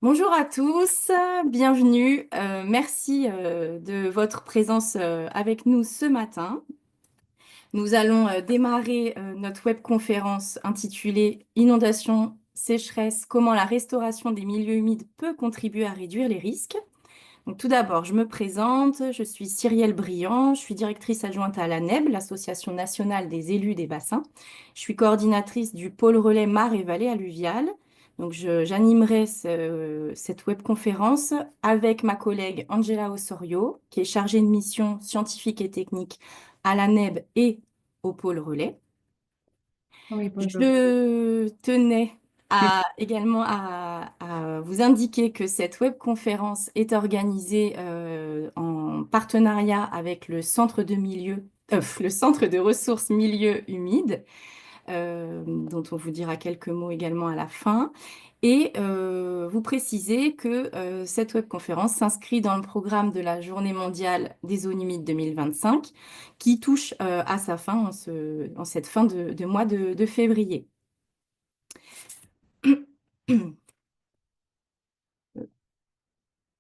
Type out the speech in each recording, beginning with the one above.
Bonjour à tous, bienvenue. Merci de votre présence avec nous ce matin. Nous allons démarrer notre webconférence intitulée Inondation, sécheresse, comment la restauration des milieux humides peut contribuer à réduire les risques. Donc, tout d'abord, je me présente, je suis Cyrielle Briand, je suis directrice adjointe à l'ANEB, l'Association nationale des élus des bassins. Je suis coordinatrice du pôle relais Mar et Vallée alluviale. Donc, j'animerai cette webconférence avec ma collègue Angela Osorio, qui est chargée de mission scientifique et technique à l'ANEB et au pôle relais. Oui, bonjour. Je tenais également à vous indiquer que cette webconférence est organisée en partenariat avec le Centre de ressources milieux humides, dont on vous dira quelques mots également à la fin. Et vous préciser que cette webconférence s'inscrit dans le programme de la Journée mondiale des zones humides 2025, qui touche à sa fin en cette fin de mois de février.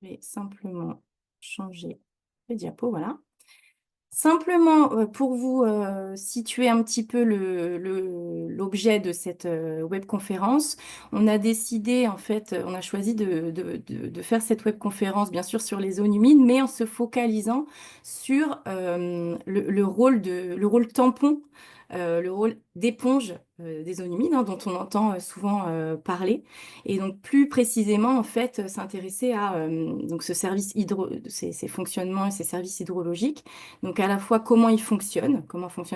Je vais simplement changer le diapo, voilà. Simplement, pour vous situer un petit peu l'objet de cette webconférence, on a décidé, en fait, on a choisi de faire cette webconférence, bien sûr, sur les zones humides, mais en se focalisant sur le rôle tampon, le rôle d'éponge des zones humides, hein, dont on entend souvent parler. Et donc, plus précisément, en fait, s'intéresser à donc ce service ces fonctionnements et ces services hydrologiques. Donc à la fois comment fonctionnent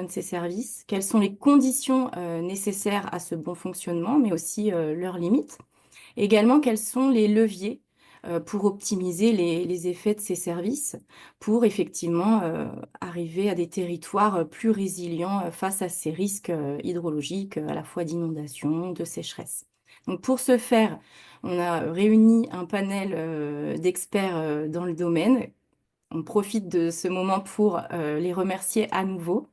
ces services, quelles sont les conditions nécessaires à ce bon fonctionnement, mais aussi leurs limites. Également, quels sont les leviers pour optimiser les effets de ces services, pour effectivement arriver à des territoires plus résilients face à ces risques hydrologiques, à la fois d'inondation, de sécheresse. Donc pour ce faire, on a réuni un panel d'experts dans le domaine. On profite de ce moment pour les remercier à nouveau.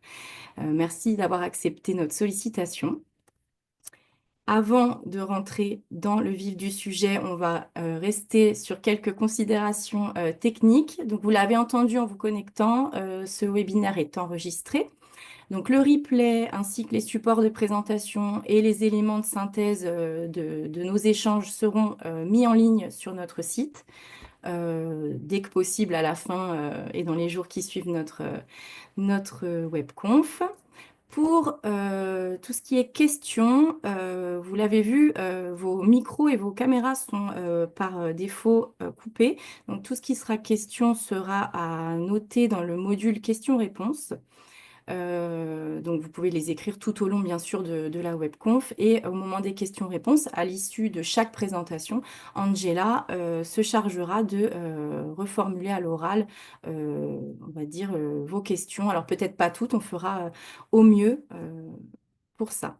Merci d'avoir accepté notre sollicitation. Avant de rentrer dans le vif du sujet, on va rester sur quelques considérations techniques. Donc, vous l'avez entendu en vous connectant, ce webinaire est enregistré. Donc, le replay ainsi que les supports de présentation et les éléments de synthèse de nos échanges seront mis en ligne sur notre site dès que possible à la fin et dans les jours qui suivent notre webconf. Pour tout ce qui est questions, vous l'avez vu, vos micros et vos caméras sont par défaut coupés. Donc tout ce qui sera question sera à noter dans le module questions-réponses. Donc, vous pouvez les écrire tout au long, bien sûr, de la webconf. Et au moment des questions-réponses, à l'issue de chaque présentation, Angela se chargera de reformuler à l'oral, on va dire, vos questions. Alors, peut-être pas toutes, on fera au mieux pour ça.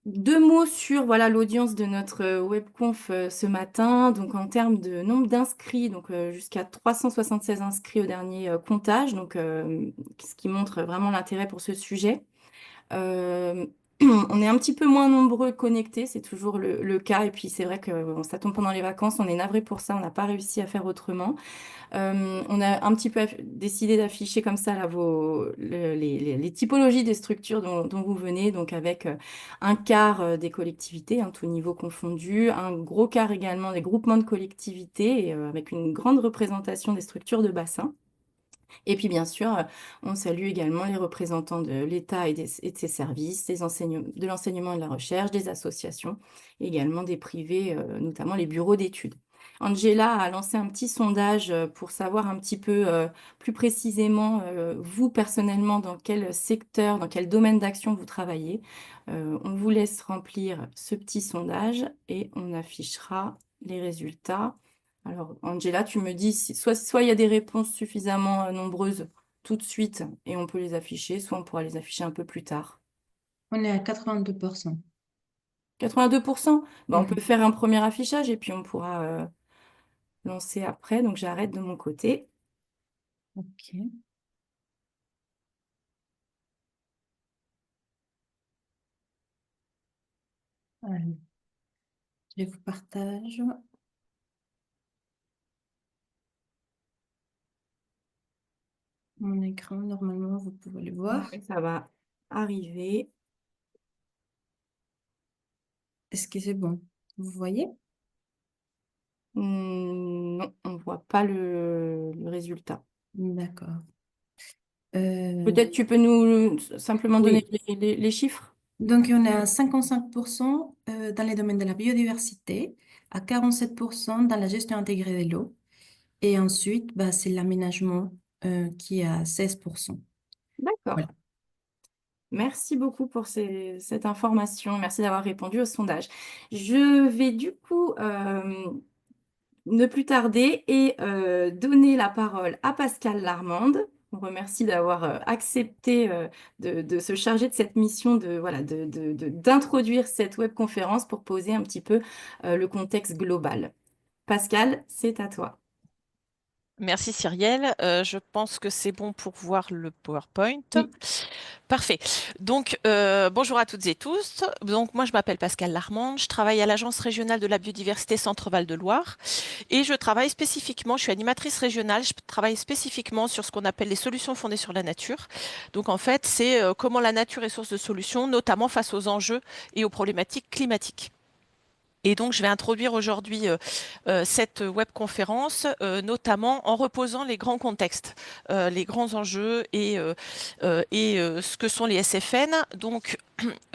Deux mots sur voilà l'audience de notre webconf ce matin. Donc en termes de nombre d'inscrits, donc jusqu'à 376 inscrits au dernier comptage, donc ce qui montre vraiment l'intérêt pour ce sujet. Euh, on est un petit peu moins nombreux connectés, c'est toujours le cas. Et puis c'est vrai que bon, ça tombe pendant les vacances, on est navré pour ça, on n'a pas réussi à faire autrement. On a un petit peu décidé d'afficher comme ça là, les typologies des structures dont vous venez, donc avec un quart des collectivités, hein, tout niveau confondu, un gros quart également des groupements de collectivités, et, avec une grande représentation des structures de bassin. Et puis bien sûr, on salue également les représentants de l'État et de ses services, de l'enseignement et de la recherche, des associations, et également des privés, notamment les bureaux d'études. Angela a lancé un petit sondage pour savoir un petit peu plus précisément, vous personnellement, dans quel secteur, dans quel domaine d'action vous travaillez. On vous laisse remplir ce petit sondage et on affichera les résultats. Alors, Angela, tu me dis si soit il y a des réponses suffisamment nombreuses tout de suite et on peut les afficher, soit on pourra les afficher un peu plus tard. On est à 82%. 82%? Ben, on peut Mhm. faire un premier affichage et puis on pourra lancer après. Donc, j'arrête de mon côté. Ok. Allez. Je vous partage mon écran. Normalement, vous pouvez le voir. Ouais, ça va arriver. Est-ce que c'est bon? Vous voyez? Non, on ne voit pas le résultat. D'accord. Euh, Peut-être tu peux nous simplement donner oui. les chiffres? Donc, on est à 55% dans les domaines de la biodiversité, à 47% dans la gestion intégrée de l'eau, et ensuite, bah, c'est l'aménagement qui est à 16%. D'accord. Voilà. Merci beaucoup pour cette information. Merci d'avoir répondu au sondage. Je vais du coup ne plus tarder et donner la parole à Pascal Larmande. On remercie d'avoir accepté de se charger de cette mission voilà, d'introduire cette webconférence pour poser un petit peu le contexte global. Pascal, c'est à toi. Merci Cyrielle. Je pense que c'est bon pour voir le PowerPoint. Oui, Parfait. Donc, bonjour à toutes et tous. Donc, moi, je m'appelle Pascal Larmande. Je travaille à l'Agence régionale de la biodiversité Centre-Val de Loire. Et je travaille spécifiquement, je suis animatrice régionale, je travaille spécifiquement sur ce qu'on appelle les solutions fondées sur la nature. Donc, en fait, c'est comment la nature est source de solutions, notamment face aux enjeux et aux problématiques climatiques. Et donc, je vais introduire aujourd'hui cette webconférence, notamment en reposant les grands contextes, les grands enjeux et ce que sont les SFN. Donc,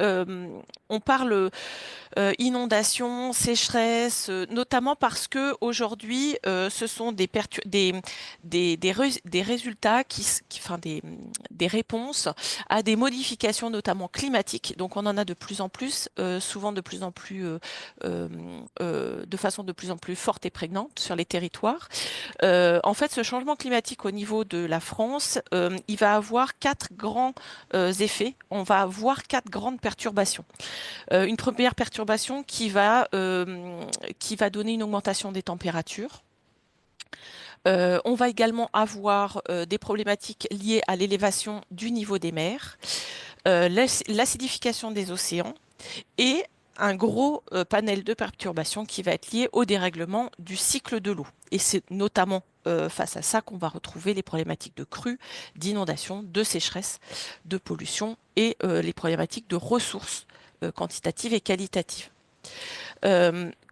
euh, on parle inondations, sécheresse, notamment parce que aujourd'hui, ce sont des résultats enfin des réponses à des modifications, notamment climatiques. Donc, on en a de plus en plus, souvent de plus en plus, de façon de plus en plus forte et prégnante sur les territoires. En fait, ce changement climatique au niveau de la France, il va avoir quatre grands effets. On va avoir quatre grandes perturbations. Une première perturbation qui va donner une augmentation des températures. On va également avoir des problématiques liées à l'élévation du niveau des mers, l'acidification des océans et un gros panel de perturbations qui va être lié au dérèglement du cycle de l'eau. Et c'est notamment face à ça qu'on va retrouver les problématiques de crues, d'inondations, de sécheresse, de pollution et les problématiques de ressources quantitatives et qualitatives.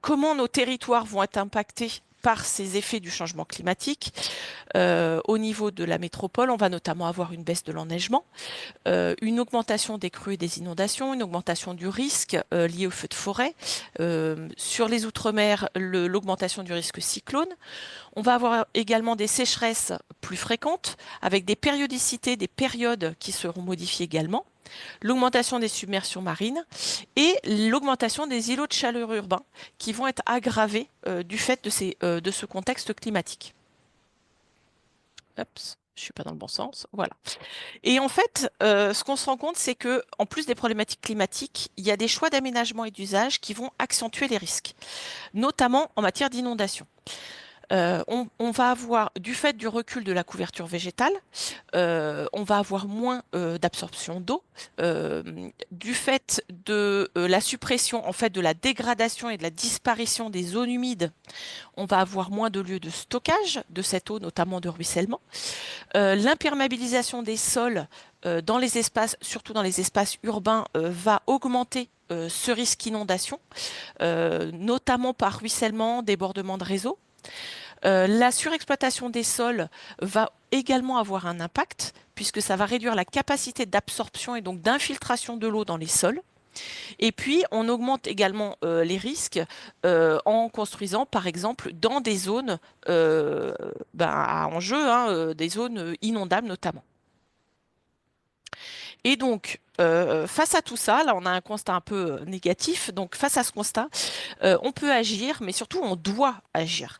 Comment nos territoires vont être impactés par ces effets du changement climatique? Au niveau de la métropole, on va notamment avoir une baisse de l'enneigement, une augmentation des crues et des inondations, une augmentation du risque lié aux feux de forêt. Sur les outre-mer, l'augmentation du risque cyclone. On va avoir également des sécheresses plus fréquentes, avec des périodicités, des périodes qui seront modifiées également, l'augmentation des submersions marines et l'augmentation des îlots de chaleur urbains qui vont être aggravés du fait de ce contexte climatique. Oups, je suis pas dans le bon sens. Voilà. Et en fait, ce qu'on se rend compte, c'est que, en plus des problématiques climatiques, il y a des choix d'aménagement et d'usage qui vont accentuer les risques, notamment en matière d'inondation. On va avoir, du fait du recul de la couverture végétale, on va avoir moins d'absorption d'eau. Du fait de la suppression, en fait, de la dégradation et de la disparition des zones humides, on va avoir moins de lieux de stockage de cette eau, notamment de ruissellement. L'imperméabilisation des sols dans les espaces, surtout dans les espaces urbains, va augmenter ce risque inondation, notamment par ruissellement, débordement de réseaux. La surexploitation des sols va également avoir un impact puisque ça va réduire la capacité d'absorption et donc d'infiltration de l'eau dans les sols. Et puis, on augmente également les risques en construisant, par exemple, dans des zones à enjeu, hein, des zones inondables notamment. Et donc, face à tout ça, là, on a un constat un peu négatif. Donc, face à ce constat, on peut agir, mais surtout, on doit agir.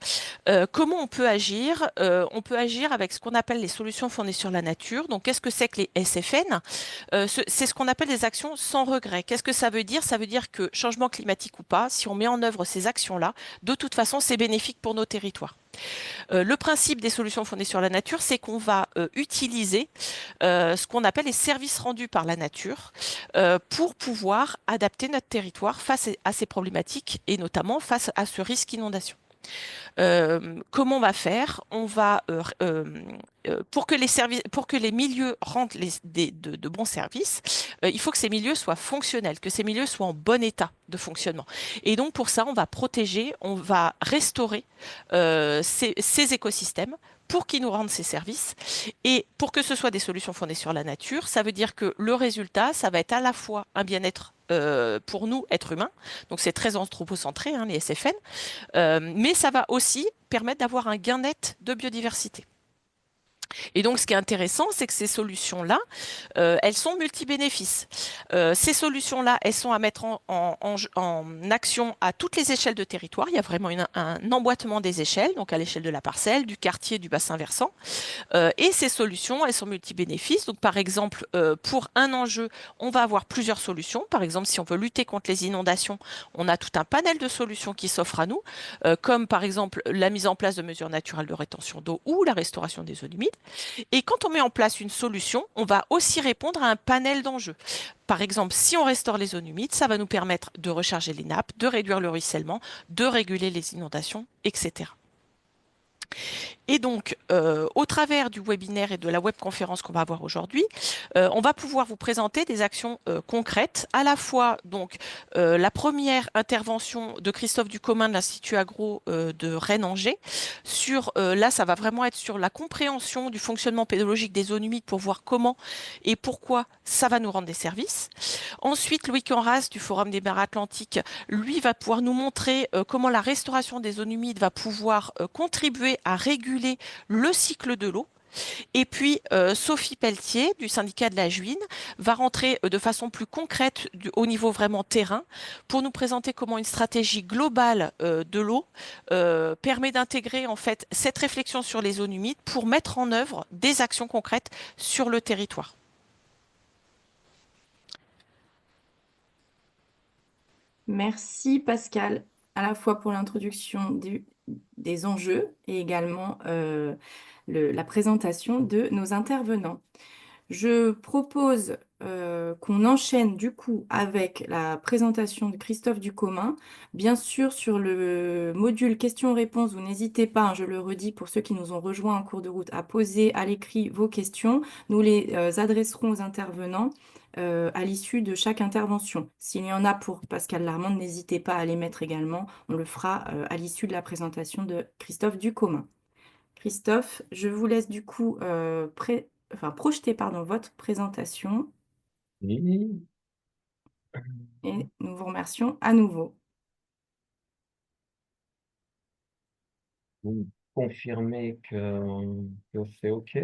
Comment on peut agir? On peut agir avec ce qu'on appelle les solutions fondées sur la nature. Donc, qu'est-ce que c'est que les SFN? C'est ce qu'on appelle des actions sans regret. Qu'est-ce que ça veut dire? Ça veut dire que changement climatique ou pas, si on met en œuvre ces actions-là, de toute façon, c'est bénéfique pour nos territoires. Le principe des solutions fondées sur la nature, c'est qu'on va utiliser ce qu'on appelle les services rendus par la nature pour pouvoir adapter notre territoire face à ces problématiques et notamment face à ce risque inondation. Comment on va faire? On va pour que pour que les milieux rendent de bons services, il faut que ces milieux soient fonctionnels, que ces milieux soient en bon état de fonctionnement. Et donc pour ça, on va protéger, on va restaurer ces écosystèmes pour qu'ils nous rendent ces services. Et pour que ce soit des solutions fondées sur la nature, ça veut dire que le résultat, ça va être à la fois un bien-être pour nous, êtres humains, donc c'est très anthropocentré, hein, les SFN, mais ça va aussi permettre d'avoir un gain net de biodiversité. Et donc, ce qui est intéressant, c'est que ces solutions-là, elles sont multibénéfices. Ces solutions-là, elles sont à mettre en action à toutes les échelles de territoire. Il y a vraiment un emboîtement des échelles, donc à l'échelle de la parcelle, du quartier, du bassin versant. Et ces solutions, elles sont multibénéfices. Donc, par exemple, pour un enjeu, on va avoir plusieurs solutions. Par exemple, si on veut lutter contre les inondations, on a tout un panel de solutions qui s'offrent à nous, comme par exemple la mise en place de mesures naturelles de rétention d'eau ou la restauration des zones humides. Et quand on met en place une solution, on va aussi répondre à un panel d'enjeux. Par exemple, si on restaure les zones humides, ça va nous permettre de recharger les nappes, de réduire le ruissellement, de réguler les inondations, etc. Et donc, au travers du webinaire et de la webconférence qu'on va avoir aujourd'hui, on va pouvoir vous présenter des actions concrètes, à la fois donc la première intervention de Christophe Ducommun de l'Institut Agro de Rennes-Angers, sur là, ça va vraiment être sur la compréhension du fonctionnement pédologique des zones humides pour voir comment et pourquoi ça va nous rendre des services. Ensuite, Louis Canras du Forum des mers Atlantiques, lui, va pouvoir nous montrer comment la restauration des zones humides va pouvoir contribuer à réguler le cycle de l'eau. Et puis, Sophie Pelletier, du syndicat de la Juine, va rentrer de façon plus concrète au niveau vraiment terrain pour nous présenter comment une stratégie globale de l'eau permet d'intégrer en fait cette réflexion sur les zones humides pour mettre en œuvre des actions concrètes sur le territoire. Merci Pascal, à la fois pour l'introduction des enjeux et également la présentation de nos intervenants. Je propose qu'on enchaîne du coup avec la présentation de Christophe Ducommun. Bien sûr, sur le module questions-réponses, vous n'hésitez pas, hein, je le redis pour ceux qui nous ont rejoints en cours de route, à poser à l'écrit vos questions. Nous les adresserons aux intervenants à l'issue de chaque intervention. S'il y en a pour Pascal Larmande, n'hésitez pas à les mettre également. On le fera à l'issue de la présentation de Christophe Ducommun. Christophe, je vous laisse du coup projeter votre présentation Oui. et nous vous remercions à nouveau. Vous confirmez que c'est OK?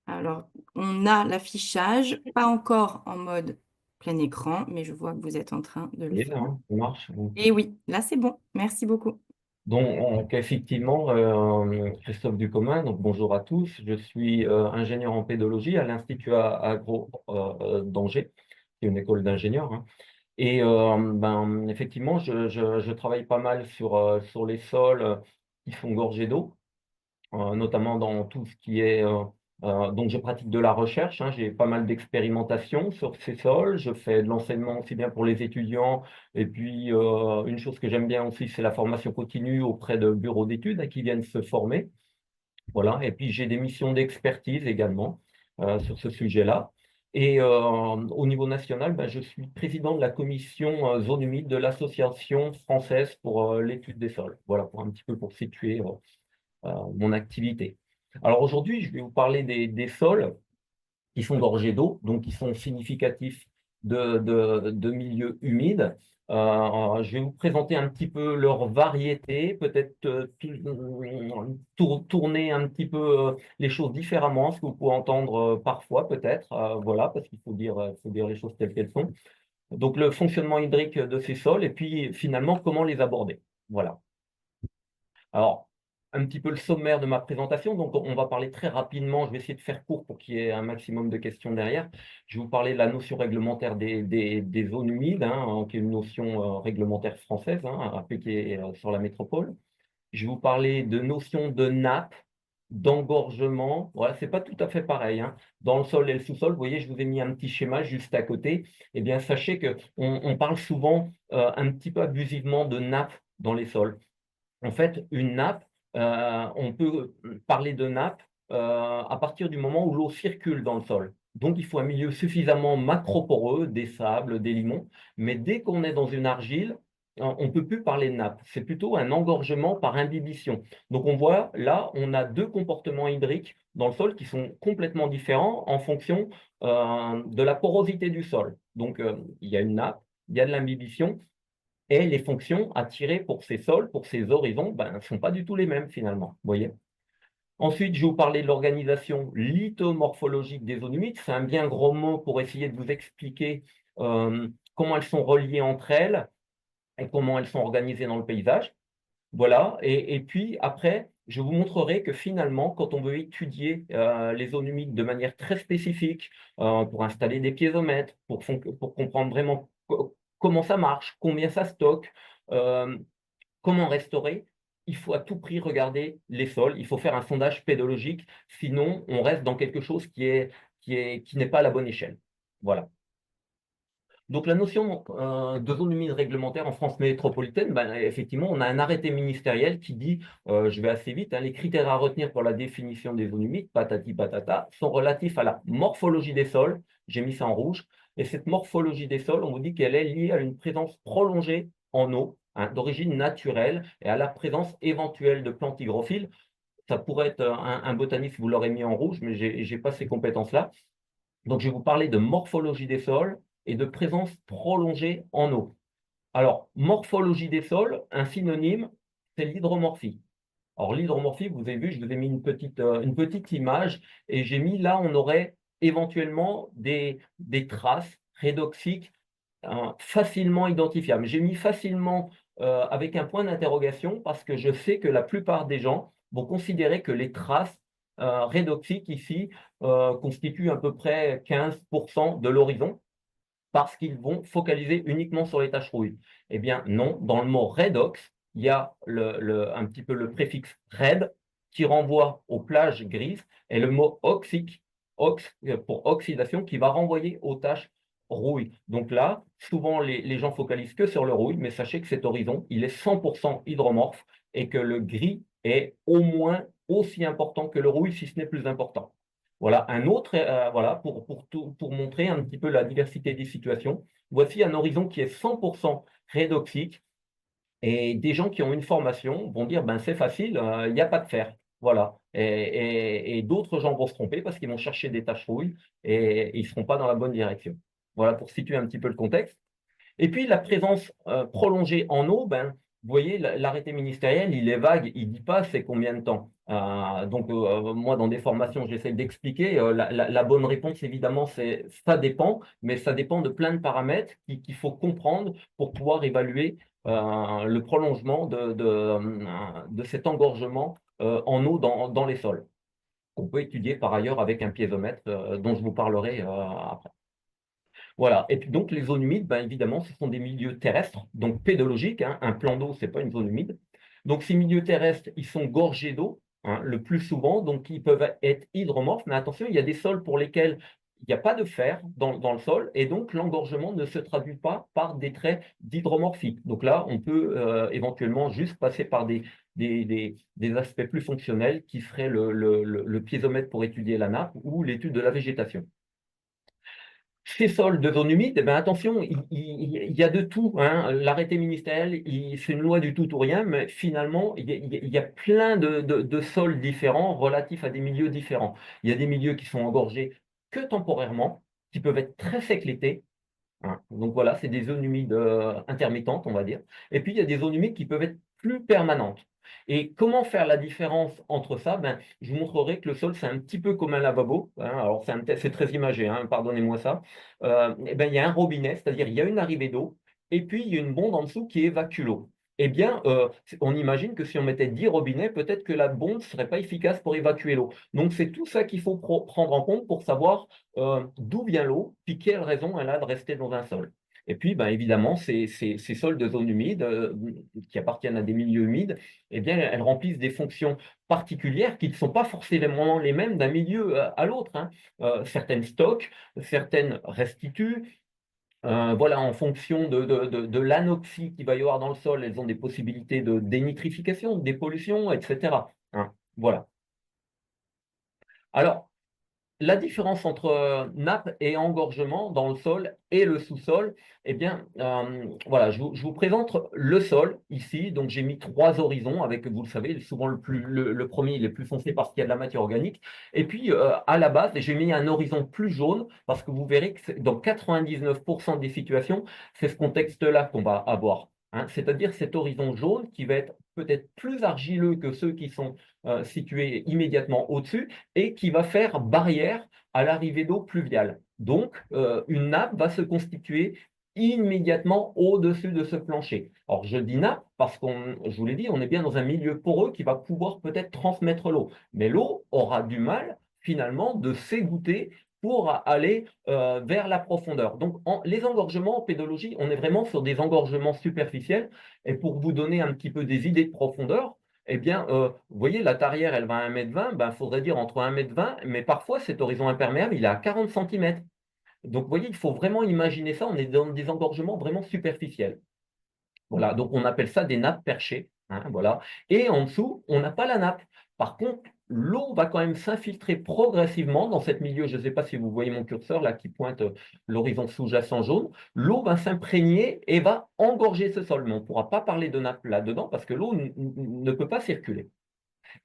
Alors, on a l'affichage, pas encore en mode plein écran, mais je vois que vous êtes en train de le Oui, faire. hein, ça marche. Et oui, là c'est bon. Merci beaucoup. Donc, effectivement, Christophe Ducommun, donc bonjour à tous. Je suis ingénieur en pédologie à l'Institut Agro d'Angers, qui est une école d'ingénieurs, hein. Et effectivement, je travaille pas mal sur les sols qui sont gorgés d'eau, notamment dans tout ce qui est… donc, je pratique de la recherche, hein, j'ai pas mal d'expérimentation sur ces sols. Je fais de l'enseignement aussi bien pour les étudiants. Et puis, une chose que j'aime bien aussi, c'est la formation continue auprès de bureaux d'études, hein, qui viennent se former. Voilà. Et puis, j'ai des missions d'expertise également sur ce sujet-là. Et au niveau national, je suis président de la commission zone humide de l'Association française pour l'étude des sols. Voilà, pour un petit peu pour situer mon activité. Alors aujourd'hui, je vais vous parler des sols qui sont gorgés d'eau, donc qui sont significatifs de milieux humides. Je vais vous présenter un petit peu leur variété, peut-être tourner un petit peu les choses différemment, ce que vous pouvez entendre parfois peut-être, voilà, parce qu'il faut dire les choses telles qu'elles sont. Donc le fonctionnement hydrique de ces sols et puis finalement comment les aborder. Voilà. Alors, un petit peu le sommaire de ma présentation. Donc, on va parler très rapidement. Je vais essayer de faire court pour qu'il y ait un maximum de questions derrière. Je vais vous parler de la notion réglementaire des zones humides, hein, qui est une notion réglementaire française, hein, appliquée sur la métropole. Je vais vous parler de notion de nappe, d'engorgement. Voilà, c'est pas tout à fait pareil, hein. Dans le sol et le sous-sol, vous voyez, je vous ai mis un petit schéma juste à côté. Eh bien, sachez que on parle souvent un petit peu abusivement de nappe dans les sols. En fait, une nappe, on peut parler de nappe à partir du moment où l'eau circule dans le sol. Donc, il faut un milieu suffisamment macroporeux, des sables, des limons. Mais dès qu'on est dans une argile, on ne peut plus parler de nappe. C'est plutôt un engorgement par imbibition. Donc, on voit là, on a deux comportements hydriques dans le sol qui sont complètement différents en fonction de la porosité du sol. Donc, il y a une nappe, il y a de l'imbibition. Et les fonctions à tirer pour ces sols, pour ces horizons, ne sont pas du tout les mêmes finalement. Vous voyez. Ensuite, je vais vous parler de l'organisation lithomorphologique des zones humides. C'est un bien gros mot pour essayer de vous expliquer comment elles sont reliées entre elles et comment elles sont organisées dans le paysage. Voilà. Et puis après, je vous montrerai que finalement, quand on veut étudier les zones humides de manière très spécifique, pour installer des piézomètres, pour comprendre vraiment comment ça marche, combien ça stocke, euh, comment restaurer, il faut à tout prix regarder les sols, il faut faire un sondage pédologique, sinon on reste dans quelque chose qui n'est pas à la bonne échelle. Voilà. Donc la notion de zone humide réglementaire en France métropolitaine, effectivement, on a un arrêté ministériel qui dit, je vais assez vite, hein, les critères à retenir pour la définition des zones humides, patati patata, sont relatifs à la morphologie des sols, j'ai mis ça en rouge, et cette morphologie des sols, on vous dit qu'elle est liée à une présence prolongée en eau, hein, d'origine naturelle, et à la présence éventuelle de plantes hygrophiles. Ça pourrait être un botaniste, vous l'aurez mis en rouge, mais je n'ai pas ces compétences-là. Donc, je vais vous parler de morphologie des sols et de présence prolongée en eau. Alors, morphologie des sols, un synonyme, c'est l'hydromorphie. Alors, l'hydromorphie, vous avez vu, je vous ai mis une petite image et j'ai mis là, on aurait éventuellement des traces redoxiques facilement identifiables. J'ai mis facilement avec un point d'interrogation parce que je sais que la plupart des gens vont considérer que les traces redoxiques ici constituent à peu près 15% de l'horizon parce qu'ils vont focaliser uniquement sur les taches rouilles. Eh bien, non, dans le mot redox, il y a un petit peu le préfixe red qui renvoie aux plages grises et le mot oxique, pour oxydation, qui va renvoyer aux taches rouilles. Donc là, souvent, les gens focalisent que sur le rouille, mais sachez que cet horizon, il est 100% hydromorphe et que le gris est au moins aussi important que le rouille, si ce n'est plus important. Voilà, un autre, voilà, pour montrer un petit peu la diversité des situations. Voici un horizon qui est 100% redoxique et des gens qui ont une formation vont dire, c'est facile, il n'y a pas de fer. Voilà. Et d'autres gens vont se tromper parce qu'ils vont chercher des taches rouilles et ils ne seront pas dans la bonne direction. Voilà pour situer un petit peu le contexte. Et puis, la présence prolongée en eau, vous voyez, l'arrêté ministériel, il est vague, il ne dit pas c'est combien de temps. Donc, moi, dans des formations, j'essaie d'expliquer. La bonne réponse, évidemment, c'est ça dépend, mais ça dépend de plein de paramètres qu'il faut comprendre pour pouvoir évaluer le prolongement de cet engorgement en eau dans les sols. On peut étudier par ailleurs avec un piézomètre dont je vous parlerai après. Voilà. Et puis donc, les zones humides, évidemment, ce sont des milieux terrestres, donc pédologiques, hein. Un plan d'eau, ce n'est pas une zone humide. Donc, ces milieux terrestres, ils sont gorgés d'eau, hein, le plus souvent, donc ils peuvent être hydromorphes. Mais attention, il y a des sols pour lesquels il n'y a pas de fer dans le sol, et donc l'engorgement ne se traduit pas par des traits d'hydromorphie. Donc là, on peut éventuellement juste passer par des aspects plus fonctionnels qui seraient le piézomètre pour étudier la nappe ou l'étude de la végétation. Ces sols de zone humide, attention, il y a de tout, hein. L'arrêté ministériel, c'est une loi du tout ou rien, mais finalement, il y a plein de sols différents relatifs à des milieux différents. Il y a des milieux qui sont engorgés que temporairement, qui peuvent être très secs l'été, hein. Donc voilà, c'est des zones humides intermittentes, on va dire. Et puis, il y a des zones humides qui peuvent être plus permanentes. Et comment faire la différence entre ça? Je vous montrerai que le sol, c'est un petit peu comme un lavabo, hein. Alors, c'est très imagé, hein, pardonnez-moi ça. Il y a un robinet, c'est-à-dire il y a une arrivée d'eau, et puis il y a une bonde en dessous qui évacue l'eau. eh bien, on imagine que si on mettait 10 robinets, peut-être que la bombe ne serait pas efficace pour évacuer l'eau. Donc, c'est tout ça qu'il faut prendre en compte pour savoir d'où vient l'eau, puis quelle raison elle a de rester dans un sol. Et puis, ben, évidemment, ces sols de zones humides qui appartiennent à des milieux humides, eh bien, elles remplissent des fonctions particulières qui ne sont pas forcément les mêmes d'un milieu à l'autre, hein. Certaines stockent, certaines restituent. Voilà, en fonction de l'anoxie qu'il va y avoir dans le sol, elles ont des possibilités de dénitrification, de dépollution, etc. Hein, voilà. Alors, la différence entre nappe et engorgement dans le sol et le sous-sol, eh bien, voilà, je vous présente le sol ici. Donc, j'ai mis 3 horizons avec, vous le savez, souvent le premier, il est plus foncé parce qu'il y a de la matière organique. Et puis, à la base, j'ai mis un horizon plus jaune parce que vous verrez que dans 99% des situations, c'est ce contexte-là qu'on va avoir, hein. C'est-à-dire cet horizon jaune qui va être peut-être plus argileux que ceux qui sont situés immédiatement au-dessus et qui va faire barrière à l'arrivée d'eau pluviale. Donc, une nappe va se constituer immédiatement au-dessus de ce plancher. Alors, je dis nappe parce je vous l'ai dit, on est bien dans un milieu poreux qui va pouvoir peut-être transmettre l'eau. Mais l'eau aura du mal, finalement, de s'égoutter pour aller vers la profondeur. Donc, les engorgements en pédologie, on est vraiment sur des engorgements superficiels. Et pour vous donner un petit peu des idées de profondeur, eh bien, vous voyez, la tarière, elle va à 1,20 m, ben, il faudrait dire entre 1,20 m, mais parfois, cet horizon imperméable, il est à 40 cm. Donc, vous voyez, il faut vraiment imaginer ça, on est dans des engorgements vraiment superficiels. Voilà, donc on appelle ça des nappes perchées, hein, voilà. Et en dessous, on n'a pas la nappe. Par contre, l'eau va quand même s'infiltrer progressivement dans ce milieu. Je ne sais pas si vous voyez mon curseur là qui pointe l'horizon sous-jacent jaune. L'eau va s'imprégner et va engorger ce sol. Mais on ne pourra pas parler de nappe là-dedans parce que l'eau ne peut pas circuler.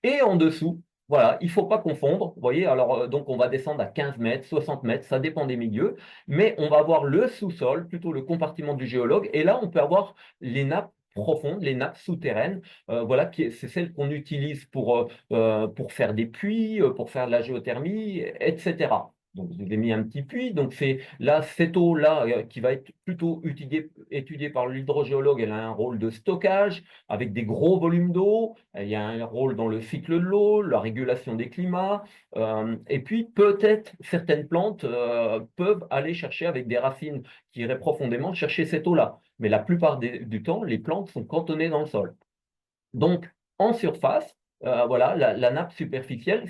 Et en dessous, voilà, il ne faut pas confondre. Vous voyez, alors donc on va descendre à 15 mètres, 60 mètres, ça dépend des milieux, mais on va avoir le sous-sol, plutôt le compartiment du géologue, et là on peut avoir les nappes profondes, les nappes souterraines, voilà, c'est celles qu'on utilise pour faire des puits, pour faire de la géothermie, etc. Donc, je vous ai mis un petit puits. Donc, c'est là, cette eau-là, qui va être plutôt étudiée par l'hydrogéologue, elle a un rôle de stockage avec des gros volumes d'eau. Il y a un rôle dans le cycle de l'eau, la régulation des climats. Et puis, peut-être certaines plantes peuvent aller chercher avec des racines qui iraient profondément chercher cette eau-là. Mais la plupart du temps, les plantes sont cantonnées dans le sol. Donc, en surface, voilà, la nappe superficielle,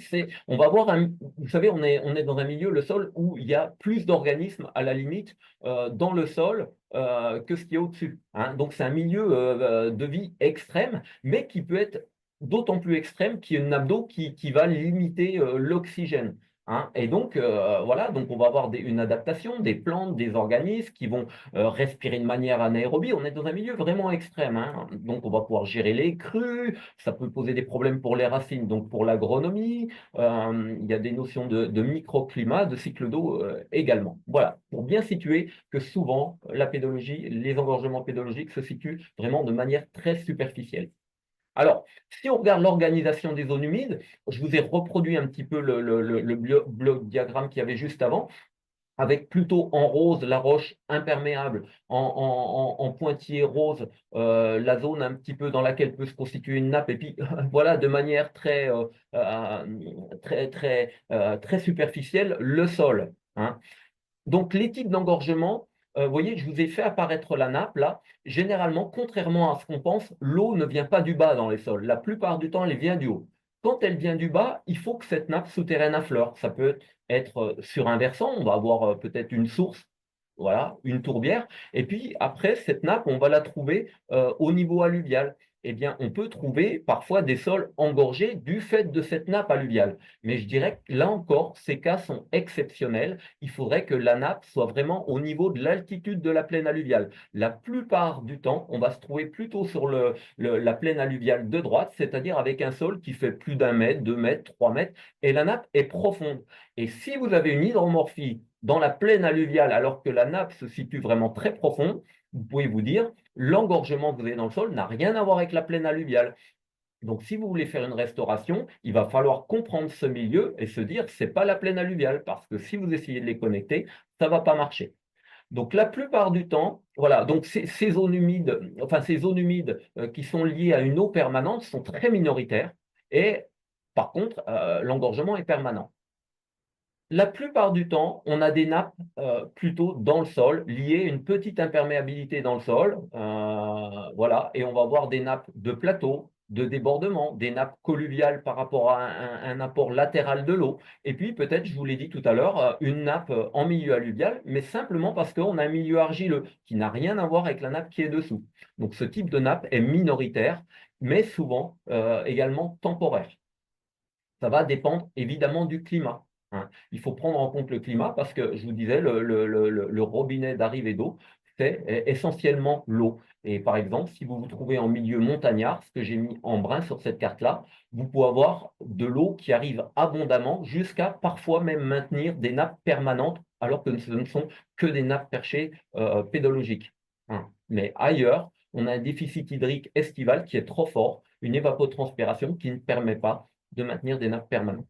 on va avoir vous savez, on est dans un milieu, le sol, où il y a plus d'organismes à la limite dans le sol que ce qui est au-dessus, hein. Donc, c'est un milieu de vie extrême, mais qui peut être d'autant plus extrême qu'il y a une nappe d'eau qui va limiter l'oxygène, hein. Et donc, voilà, donc on va avoir une adaptation des plantes, des organismes qui vont respirer de manière anaérobie. On est dans un milieu vraiment extrême, hein. Donc, on va pouvoir gérer les crues. Ça peut poser des problèmes pour les racines, donc pour l'agronomie. Il y a des notions de microclimat, de cycle d'eau également. Voilà, pour bien situer que souvent, la pédologie, les engorgements pédologiques se situent vraiment de manière très superficielle. Alors, si on regarde l'organisation des zones humides, je vous ai reproduit un petit peu le bloc diagramme qu'il y avait juste avant, avec plutôt en rose la roche imperméable, en pointillé rose la zone un petit peu dans laquelle peut se constituer une nappe, et puis voilà, de manière très superficielle, le sol, hein. Donc les types d'engorgement, vous voyez, je vous ai fait apparaître la nappe là. Généralement, contrairement à ce qu'on pense, l'eau ne vient pas du bas dans les sols. La plupart du temps, elle vient du haut. Quand elle vient du bas, il faut que cette nappe souterraine affleure. Ça peut être sur un versant, on va avoir peut-être une source, voilà, une tourbière. Et puis après, cette nappe, on va la trouver au niveau alluvial. Eh bien, on peut trouver parfois des sols engorgés du fait de cette nappe alluviale. Mais je dirais que là encore, ces cas sont exceptionnels. Il faudrait que la nappe soit vraiment au niveau de l'altitude de la plaine alluviale. La plupart du temps, on va se trouver plutôt sur la plaine alluviale de droite, c'est-à-dire avec un sol qui fait plus d'1 mètre, 2 mètres, 3 mètres, et la nappe est profonde. Et si vous avez une hydromorphie dans la plaine alluviale, alors que la nappe se situe vraiment très profonde, vous pouvez vous dire, l'engorgement que vous avez dans le sol n'a rien à voir avec la plaine alluviale. Donc, si vous voulez faire une restauration, il va falloir comprendre ce milieu et se dire, c'est pas la plaine alluviale, parce que si vous essayez de les connecter, ça va pas marcher. Donc la plupart du temps, voilà, donc ces zones humides, enfin ces zones humides qui sont liées à une eau permanente sont très minoritaires et par contre, l'engorgement est permanent. La plupart du temps, on a des nappes plutôt dans le sol, liées à une petite imperméabilité dans le sol, voilà, et on va avoir des nappes de plateau, de débordement, des nappes colluviales par rapport à un apport latéral de l'eau, et puis peut-être, je vous l'ai dit tout à l'heure, une nappe en milieu alluvial, mais simplement parce qu'on a un milieu argileux qui n'a rien à voir avec la nappe qui est dessous. Donc ce type de nappe est minoritaire, mais souvent également temporaire. Ça va dépendre évidemment du climat, hein. Il faut prendre en compte le climat parce que, je vous disais, le robinet d'arrivée d'eau, c'est essentiellement l'eau. Et par exemple, si vous vous trouvez en milieu montagnard, ce que j'ai mis en brun sur cette carte-là, vous pouvez avoir de l'eau qui arrive abondamment jusqu'à parfois même maintenir des nappes permanentes alors que ce ne sont que des nappes perchées pédologiques, hein. Mais ailleurs, on a un déficit hydrique estival qui est trop fort, une évapotranspiration qui ne permet pas de maintenir des nappes permanentes.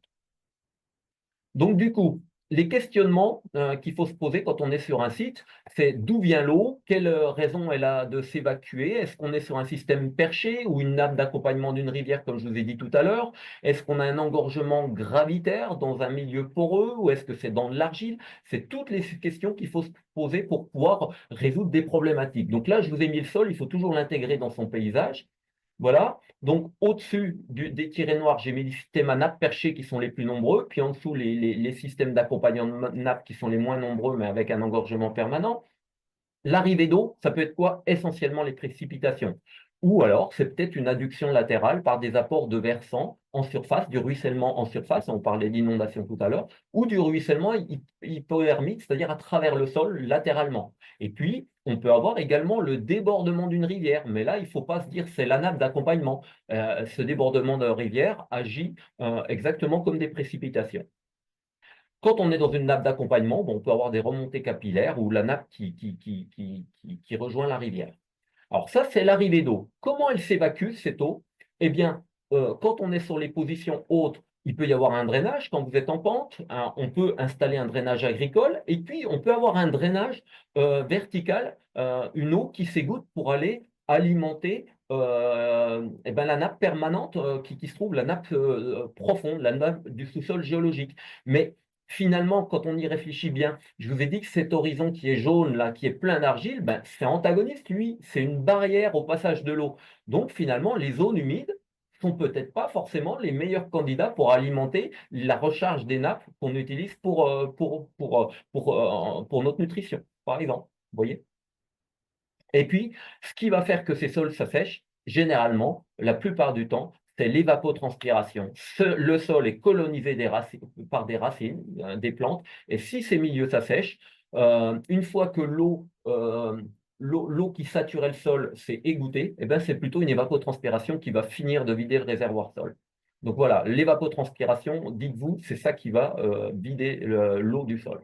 Donc, du coup, les questionnements qu'il faut se poser quand on est sur un site, c'est d'où vient l'eau, quelle raison elle a de s'évacuer, est-ce qu'on est sur un système perché ou une nappe d'accompagnement d'une rivière, comme je vous ai dit tout à l'heure, est-ce qu'on a un engorgement gravitaire dans un milieu poreux ou est-ce que c'est dans de l'argile? C'est toutes les questions qu'il faut se poser pour pouvoir résoudre des problématiques. Donc là, je vous ai mis le sol, il faut toujours l'intégrer dans son paysage. Voilà, donc au-dessus des tirets noirs, j'ai mis les systèmes à nappe perchée qui sont les plus nombreux, puis en dessous, les systèmes d'accompagnement de nappe qui sont les moins nombreux, mais avec un engorgement permanent. L'arrivée d'eau, ça peut être quoi? Essentiellement les précipitations. Ou alors, c'est peut-être une adduction latérale par des apports de versants en surface, du ruissellement en surface, on parlait d'inondation tout à l'heure, ou du ruissellement hypodermique, c'est-à-dire à travers le sol latéralement. Et puis, on peut avoir également le débordement d'une rivière, mais là, il ne faut pas se dire c'est la nappe d'accompagnement. Ce débordement de rivière agit exactement comme des précipitations. Quand on est dans une nappe d'accompagnement, bon, on peut avoir des remontées capillaires ou la nappe qui rejoint la rivière. Alors ça, c'est l'arrivée d'eau. Comment elle s'évacue, cette eau? Eh bien, quand on est sur les positions hautes, il peut y avoir un drainage. Quand vous êtes en pente, hein, on peut installer un drainage agricole. Et puis, on peut avoir un drainage vertical, une eau qui s'égoutte pour aller alimenter eh ben, la nappe permanente qui se trouve, la nappe profonde, la nappe du sous-sol géologique. Mais finalement, quand on y réfléchit bien, je vous ai dit que cet horizon qui est jaune, là, qui est plein d'argile, ben, c'est antagoniste, lui. C'est une barrière au passage de l'eau. Donc, finalement, les zones humides sont peut-être pas forcément les meilleurs candidats pour alimenter la recharge des nappes qu'on utilise pour notre nutrition, par exemple. Vous voyez? Et puis, ce qui va faire que ces sols s'assèchent, généralement, la plupart du temps, c'est l'évapotranspiration. Le sol est colonisé par des racines, des plantes, et si ces milieux s'assèchent, une fois que l'eau qui saturait le sol s'est égouttée, eh ben, c'est plutôt une évapotranspiration qui va finir de vider le réservoir sol. Donc voilà, l'évapotranspiration, dites-vous, c'est ça qui va vider l'eau du sol.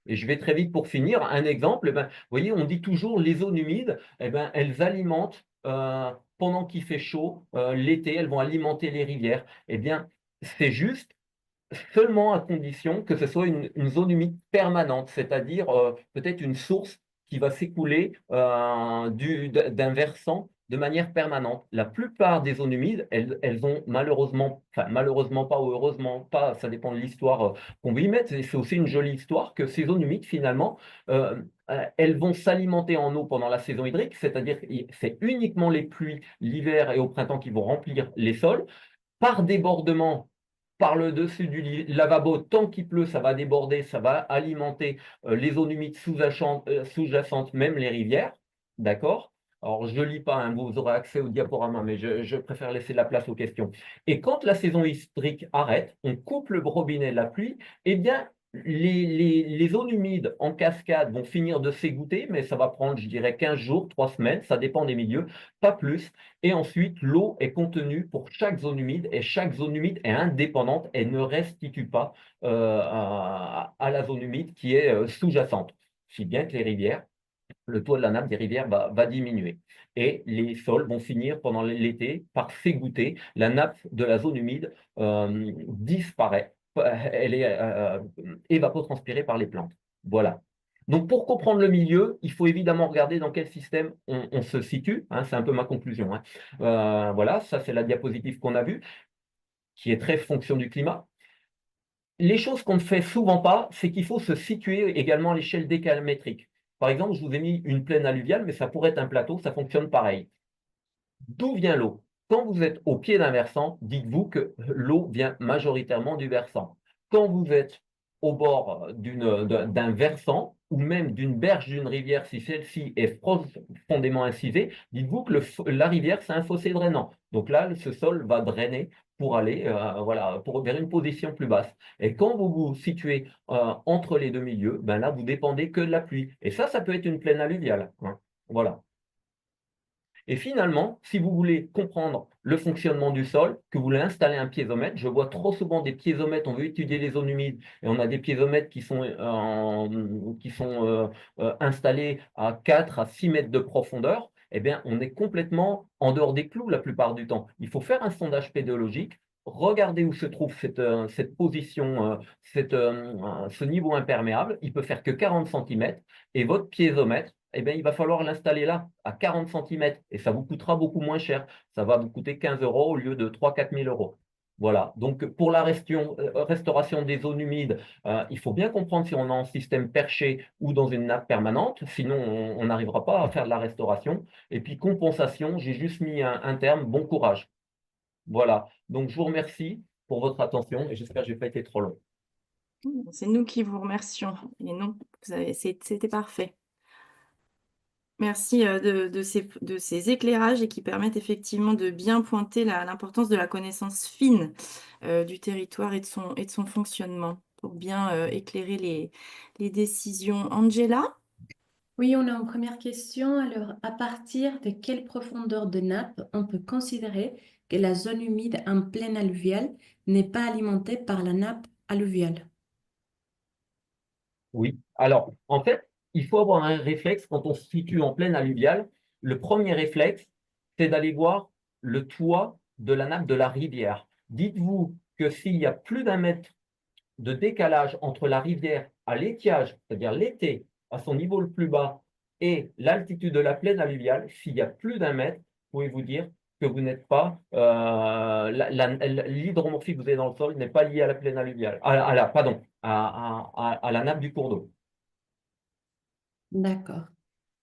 Et je vais très vite pour finir. Un exemple, eh ben, vous voyez, on dit toujours les zones humides, eh ben, elles alimentent, pendant qu'il fait chaud, l'été, elles vont alimenter les rivières. Eh bien, c'est juste seulement à condition que ce soit une zone humide permanente, c'est-à-dire peut-être une source qui va s'écouler d'un versant de manière permanente. La plupart des zones humides, elles ont malheureusement, enfin malheureusement pas ou heureusement pas, ça dépend de l'histoire qu'on veut y mettre, c'est aussi une jolie histoire que ces zones humides finalement, elles vont s'alimenter en eau pendant la saison hydrique, c'est-à-dire que c'est uniquement les pluies l'hiver et au printemps qui vont remplir les sols. Par débordement, par le dessus du lavabo, tant qu'il pleut, ça va déborder, ça va alimenter les zones humides sous-jacentes, même les rivières. D'accord? Alors, je ne lis pas, hein, vous aurez accès au diaporama, mais je préfère laisser la place aux questions. Et quand la saison hydrique arrête, on coupe le robinet de la pluie, eh bien, les zones humides en cascade vont finir de s'égoutter, mais ça va prendre, je dirais, 15 jours, 3 semaines, ça dépend des milieux, pas plus. Et ensuite, l'eau est contenue pour chaque zone humide et chaque zone humide est indépendante et ne restitue pas à la zone humide qui est sous-jacente. Si bien que les rivières, le taux de la nappe des rivières va diminuer. Et les sols vont finir pendant l'été par s'égoutter. La nappe de la zone humide disparaît. Elle est évapotranspirée par les plantes. Voilà. Donc, pour comprendre le milieu, il faut évidemment regarder dans quel système on se situe, hein, c'est un peu ma conclusion, hein. Voilà, ça c'est la diapositive qu'on a vue, qui est très fonction du climat. Les choses qu'on ne fait souvent pas, c'est qu'il faut se situer également à l'échelle décalmétrique. Par exemple, je vous ai mis une plaine alluviale, mais ça pourrait être un plateau, ça fonctionne pareil. D'où vient l'eau? Quand vous êtes au pied d'un versant, dites-vous que l'eau vient majoritairement du versant. Quand vous êtes au bord d'un versant ou même d'une berge d'une rivière, si celle-ci est profondément incisée, dites-vous que la rivière, c'est un fossé drainant. Donc là, ce sol va drainer pour aller voilà, vers une position plus basse. Et quand vous vous situez entre les deux milieux, ben là, vous dépendez que de la pluie. Et ça peut être une plaine alluviale, hein. Voilà. Et finalement, si vous voulez comprendre le fonctionnement du sol, que vous voulez installer un piézomètre, je vois trop souvent des piézomètres, on veut étudier les zones humides, et on a des piézomètres qui sont installés à 4 à 6 mètres de profondeur, eh bien, on est complètement en dehors des clous la plupart du temps. Il faut faire un sondage pédologique, regarder où se trouve cette position, ce niveau imperméable, il peut faire que 40 cm, et votre piézomètre, eh bien, il va falloir l'installer là, à 40 cm, et ça vous coûtera beaucoup moins cher. Ça va vous coûter 15 euros au lieu de 3 000 à 4 000 euros. Voilà. Donc, pour la restauration des zones humides, il faut bien comprendre si on est en système perché ou dans une nappe permanente. Sinon, on n'arrivera pas à faire de la restauration. Et puis, compensation, j'ai juste mis un terme, bon courage. Voilà. Donc, je vous remercie pour votre attention et j'espère que je n'ai pas été trop long. C'est nous qui vous remercions. Et non, c'était parfait. Merci de ces éclairages et qui permettent effectivement de bien pointer l'importance de la connaissance fine du territoire et de son fonctionnement pour bien éclairer les décisions. Angela? Oui, on a une première question. Alors, à partir de quelle profondeur de nappe on peut considérer que la zone humide en plaine alluviale n'est pas alimentée par la nappe alluviale? Oui. Alors, en fait, il faut avoir un réflexe quand on se situe en plaine alluviale. Le premier réflexe, c'est d'aller voir le toit de la nappe de la rivière. Dites-vous que s'il y a plus d'1 mètre de décalage entre la rivière à l'étiage, c'est-à-dire l'été, à son niveau le plus bas, et l'altitude de la plaine alluviale, s'il y a plus d'1 mètre, pouvez-vous dire que vous n'êtes pas, l'hydromorphie que vous avez dans le sol n'est pas liée à la plaine alluviale, pardon, à la nappe du cours d'eau. D'accord.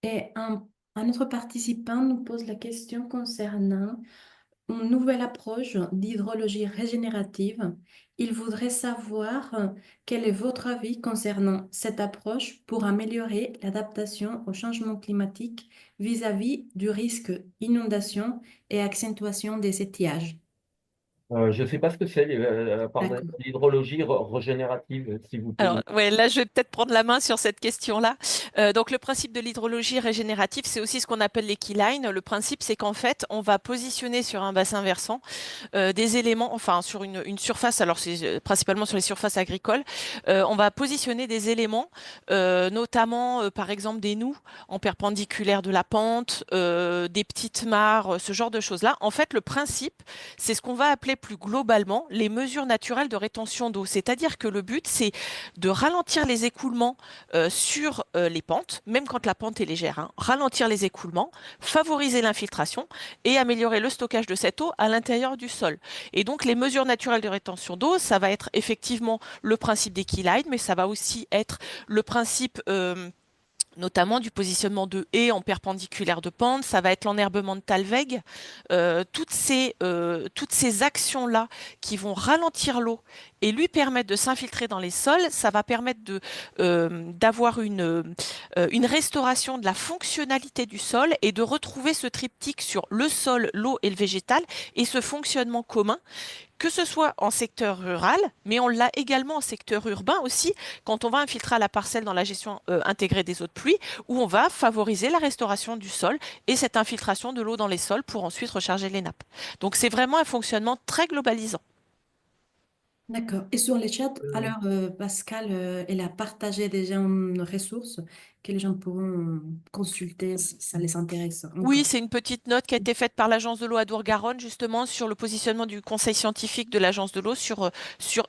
Et un autre participant nous pose la question concernant une nouvelle approche d'hydrologie régénérative. Il voudrait savoir quel est votre avis concernant cette approche pour améliorer l'adaptation au changement climatique vis-à-vis du risque inondation et accentuation des étiages. Je ne sais pas ce que c'est, pardon, D'accord. l'hydrologie régénérative, s'il vous plaît. Alors, ouais, là, je vais peut-être prendre la main sur cette question-là. Donc, le principe de l'hydrologie régénérative, c'est aussi ce qu'on appelle les keylines. Le principe, c'est qu'en fait, on va positionner sur un bassin versant des éléments, enfin, sur une surface, alors c'est principalement sur les surfaces agricoles, on va positionner des éléments, notamment, par exemple, des noues en perpendiculaire de la pente, des petites mares, ce genre de choses-là. En fait, le principe, c'est ce qu'on va appeler plus globalement les mesures naturelles de rétention d'eau. C'est-à-dire que le but, c'est de ralentir les écoulements sur les pentes, même quand la pente est légère, hein. Ralentir les écoulements, favoriser l'infiltration et améliorer le stockage de cette eau à l'intérieur du sol. Et donc les mesures naturelles de rétention d'eau, ça va être effectivement le principe des keylines, mais ça va aussi être le principe notamment du positionnement de haies en perpendiculaire de pente, ça va être l'enherbement de talweg, toutes ces actions-là qui vont ralentir l'eau et lui permettre de s'infiltrer dans les sols, ça va permettre d'avoir une restauration de la fonctionnalité du sol et de retrouver ce triptyque sur le sol, l'eau et le végétal et ce fonctionnement commun que ce soit en secteur rural, mais on l'a également en secteur urbain aussi, quand on va infiltrer à la parcelle dans la gestion intégrée des eaux de pluie, où on va favoriser la restauration du sol et cette infiltration de l'eau dans les sols pour ensuite recharger les nappes. Donc c'est vraiment un fonctionnement très globalisant. D'accord. Et sur les chats, alors Pascal, elle a partagé déjà une ressource que les gens pourront consulter si ça les intéresse Oui, encore. c'est une petite note qui a été faite par l'Agence de l'eau à Dour-Garonne, justement, sur le positionnement du conseil scientifique de l'Agence de l'eau sur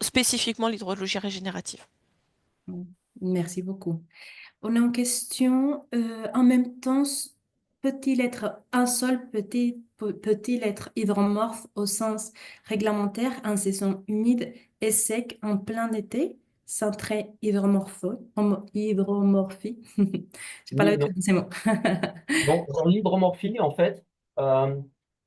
spécifiquement l'hydrologie régénérative. Merci beaucoup. On a une question, en même temps, peut-il être un sol, peut-il être hydromorphe au sens réglementaire en saison humide et sec en plein été, sans trait hydromorphie? J'ai pas Oui, l'habitude non. de ces mots. Dans l'hydromorphie, en fait, euh,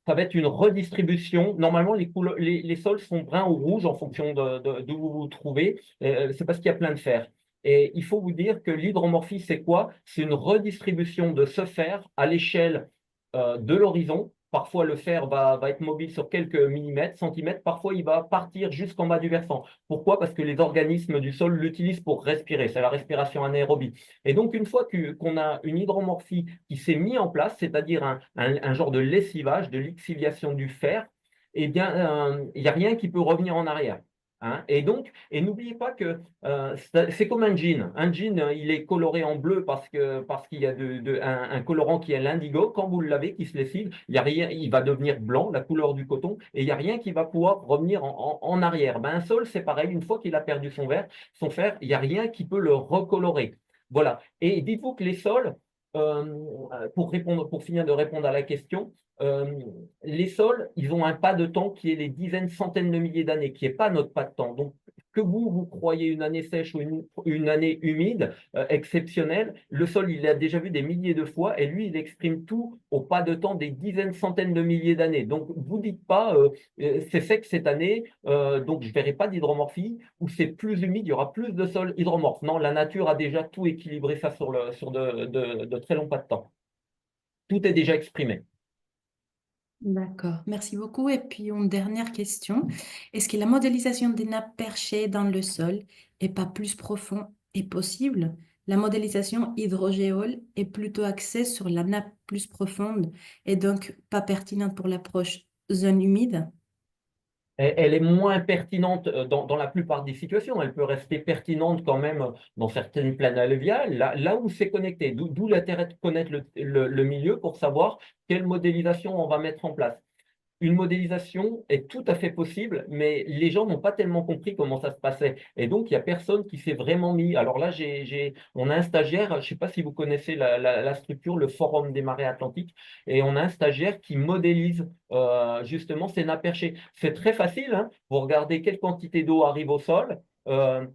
ça va être une redistribution. Normalement, les sols sont bruns ou rouges en fonction d'où vous vous trouvez. C'est parce qu'il y a plein de fer. Et il faut vous dire que l'hydromorphie, c'est quoi? C'est une redistribution de ce fer à l'échelle de l'horizon. Parfois, le fer va être mobile sur quelques millimètres, centimètres. Parfois, il va partir jusqu'en bas du versant. Pourquoi? Parce que les organismes du sol l'utilisent pour respirer. C'est la respiration anaérobie. Et donc, une fois qu'on a une hydromorphie qui s'est mise en place, c'est-à-dire un genre de lessivage, de lixiviation du fer, eh bien, il n'y a rien qui peut revenir en arrière. Hein. Et donc, et n'oubliez pas que c'est comme un jean. Un jean, il est coloré en bleu parce qu'il y a un colorant qui est l'indigo. Quand vous le lavez, qui se lessive, il y a rien, il va devenir blanc, la couleur du coton, et il n'y a rien qui va pouvoir revenir en arrière. Ben, un sol, c'est pareil. Une fois qu'il a perdu son fer, il n'y a rien qui peut le recolorer. Voilà. Et dites-vous que les sols, pour finir de répondre à la question, euh, les sols, ils ont un pas de temps qui est les dizaines, centaines de milliers d'années, qui n'est pas notre pas de temps. Donc, que vous croyez une année sèche ou une année humide, exceptionnelle, le sol, il l'a déjà vu des milliers de fois et lui, il exprime tout au pas de temps des dizaines, centaines de milliers d'années. Donc, vous dites pas, c'est sec cette année, donc je ne verrai pas d'hydromorphie, ou c'est plus humide, il y aura plus de sol hydromorphe. Non, la nature a déjà tout équilibré ça sur de très longs pas de temps. Tout est déjà exprimé. D'accord, merci beaucoup. Et puis une dernière question. Est-ce que la modélisation des nappes perchées dans le sol et pas plus profond est possible? La modélisation hydrogéole est plutôt axée sur la nappe plus profonde et donc pas pertinente pour l'approche zone humide. Elle est moins pertinente dans la plupart des situations. Elle peut rester pertinente quand même dans certaines plaines alluviales, là où c'est connecté. D'où l'intérêt de connaître le milieu pour savoir quelle modélisation on va mettre en place. Une modélisation est tout à fait possible, mais les gens n'ont pas tellement compris comment ça se passait. Et donc, il n'y a personne qui s'est vraiment mis. Alors là, on a un stagiaire, je ne sais pas si vous connaissez la structure, le Forum des marées atlantiques, et on a un stagiaire qui modélise justement ces nappes perchées. C'est très facile, hein. Vous regardez quelle quantité d'eau arrive au sol, euh,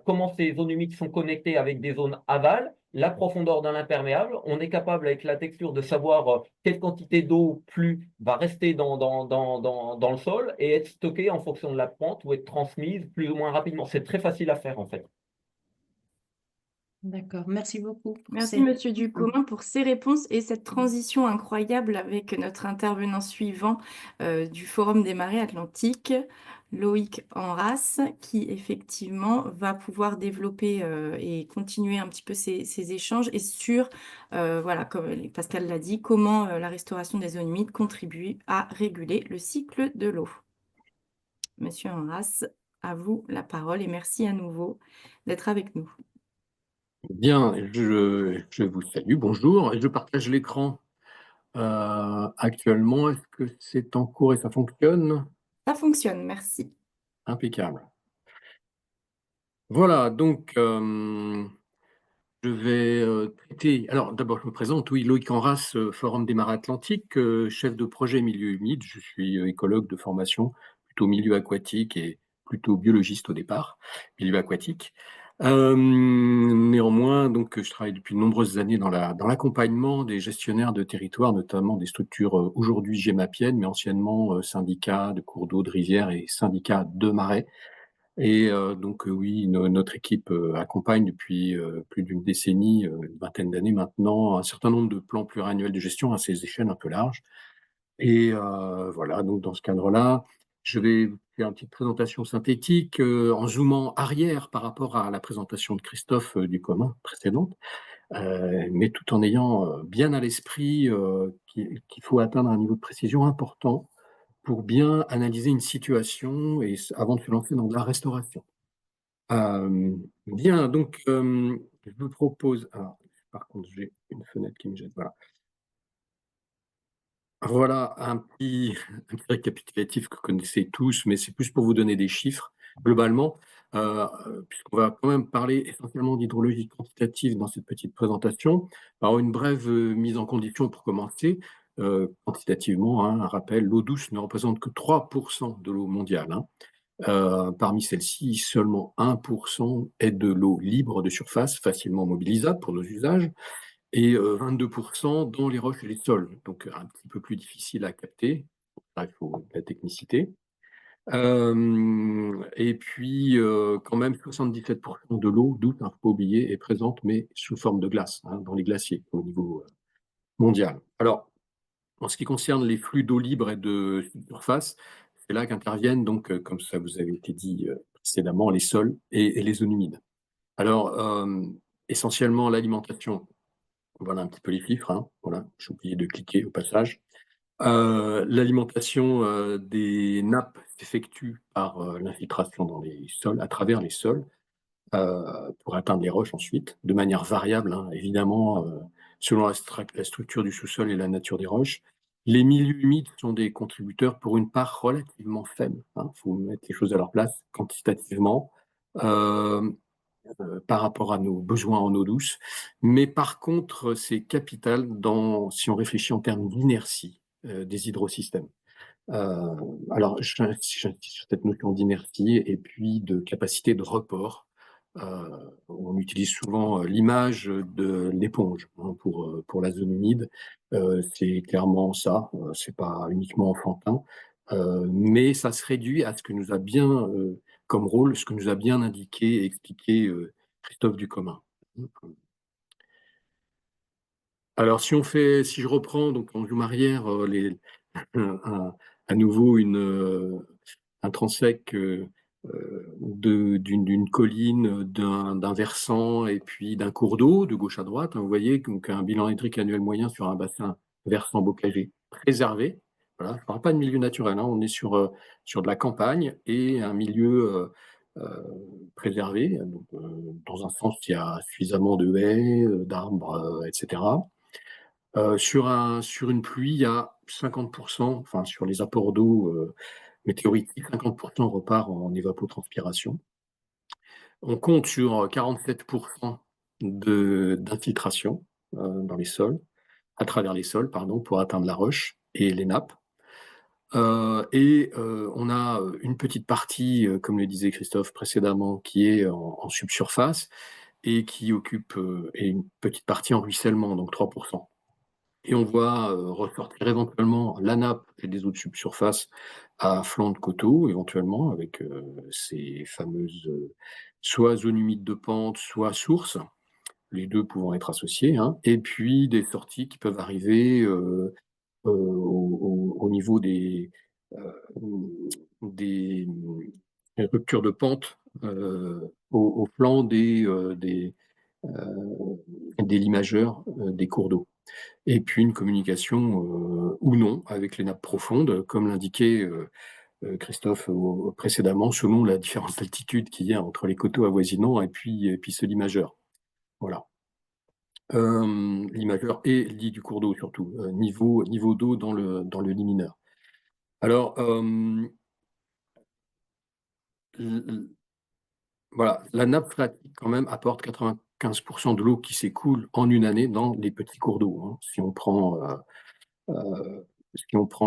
comment ces zones humides sont connectées avec des zones aval, la profondeur d'un imperméable. On est capable, avec la texture, de savoir quelle quantité d'eau pluie va rester dans le sol et être stockée en fonction de la pente ou être transmise plus ou moins rapidement. C'est très facile à faire, en fait. D'accord, merci beaucoup pour Merci, ces Monsieur réponses. Ducommun, pour ces réponses et cette transition incroyable avec notre intervenant suivant du Forum des marées atlantiques, Loïc Enras, qui effectivement va pouvoir développer et continuer un petit peu ces échanges et sur, voilà, comme Pascal l'a dit, comment la restauration des zones humides contribue à réguler le cycle de l'eau. Monsieur Enras, à vous la parole et merci à nouveau d'être avec nous. Bien, je vous salue, bonjour. Je partage l'écran actuellement. Est-ce que c'est en cours et ça fonctionne? Ça fonctionne, merci. Impeccable. Voilà, donc je vais traiter. Alors d'abord, je me présente. Oui, Loïc Enras, Forum des marées atlantiques, chef de projet milieu humide. Je suis écologue de formation, plutôt milieu aquatique et plutôt biologiste au départ, milieu aquatique. Néanmoins, donc, je travaille depuis de nombreuses années dans l'accompagnement des gestionnaires de territoires, notamment des structures aujourd'hui gémapiennes, mais anciennement syndicats de cours d'eau, de rivières et syndicats de marais. Et donc oui, notre équipe accompagne depuis plus d'une décennie, une vingtaine d'années maintenant, un certain nombre de plans pluriannuels de gestion à ces échelles un peu larges. Et voilà, donc dans ce cadre-là, je vais faire une petite présentation synthétique en zoomant arrière par rapport à la présentation de Christophe Ducommun précédente, mais tout en ayant bien à l'esprit qu'il faut atteindre un niveau de précision important pour bien analyser une situation et avant de se lancer dans de la restauration. Bien, donc je vous propose. Alors, par contre, j'ai une fenêtre qui me gêne. Voilà. Voilà un petit récapitulatif que vous connaissez tous, mais c'est plus pour vous donner des chiffres. Globalement, puisqu'on va quand même parler essentiellement d'hydrologie quantitative dans cette petite présentation. Alors, une brève mise en condition pour commencer. Quantitativement, un rappel, l'eau douce ne représente que 3% de l'eau mondiale. Parmi celles-ci, seulement 1% est de l'eau libre de surface, facilement mobilisable pour nos usages, et 22% dans les roches et les sols, donc un petit peu plus difficile à capter. Là, il faut de la technicité. Et puis, quand même, 77% de l'eau douce, il ne faut pas oublier, est présente, mais sous forme de glace, dans les glaciers au niveau mondial. Alors, en ce qui concerne les flux d'eau libre et de surface, c'est là qu'interviennent donc, comme ça vous avez été dit précédemment, les sols et les zones humides. Alors, essentiellement l'alimentation. Voilà un petit peu les chiffres. Voilà, j'ai oublié de cliquer au passage. L'alimentation des nappes s'effectue par l'infiltration dans les sols, à travers les sols, pour atteindre les roches ensuite, de manière variable, évidemment, selon la structure du sous-sol et la nature des roches. Les milieux humides sont des contributeurs pour une part relativement faible. Faut mettre les choses à leur place quantitativement, par rapport à nos besoins en eau douce. Mais par contre, c'est capital si on réfléchit en termes d'inertie des hydrosystèmes. Alors, j'insiste sur cette notion d'inertie et puis de capacité de report. On utilise souvent l'image de l'éponge pour la zone humide. C'est clairement ça, c'est pas uniquement enfantin, mais ça se réduit à ce que nous a bien comme rôle, ce que nous a bien indiqué et expliqué Christophe Ducommun. Alors, si je reprends, donc en zoom arrière, à nouveau un transect d'une colline, d'un versant et puis d'un cours d'eau de gauche à droite. Vous voyez donc un bilan hydrique annuel moyen sur un bassin versant bocagé préservé. Voilà, je ne parle pas de milieu naturel, on est sur de la campagne et un milieu préservé. Donc, dans un sens, il y a suffisamment de haies, d'arbres, etc. Sur une pluie, il y a 50%, enfin sur les apports d'eau météoritique, 50% repart en évapotranspiration. On compte sur 47% d'infiltration dans les sols, à travers les sols, pardon, pour atteindre la roche et les nappes. On a une petite partie, comme le disait Christophe précédemment, qui est en subsurface et qui occupe et une petite partie en ruissellement, donc 3%. Et on voit ressortir éventuellement la nappe et des eaux de subsurface à flanc de coteau, éventuellement, avec ces fameuses soit zones humides de pente, soit sources, les deux pouvant être associés, et puis des sorties qui peuvent arriver au niveau des ruptures de pente au flanc des limageurs des cours d'eau. Et puis une communication ou non avec les nappes profondes, comme l'indiquait Christophe précédemment, selon la différence d'altitude qu'il y a entre les coteaux avoisinants et puis ce lit majeur. Voilà. Lit majeur et lit du cours d'eau surtout, niveau d'eau dans le lit mineur. Alors, voilà, la nappe phréatique quand même apporte 95% de l'eau qui s'écoule en une année dans les petits cours d'eau, si on prend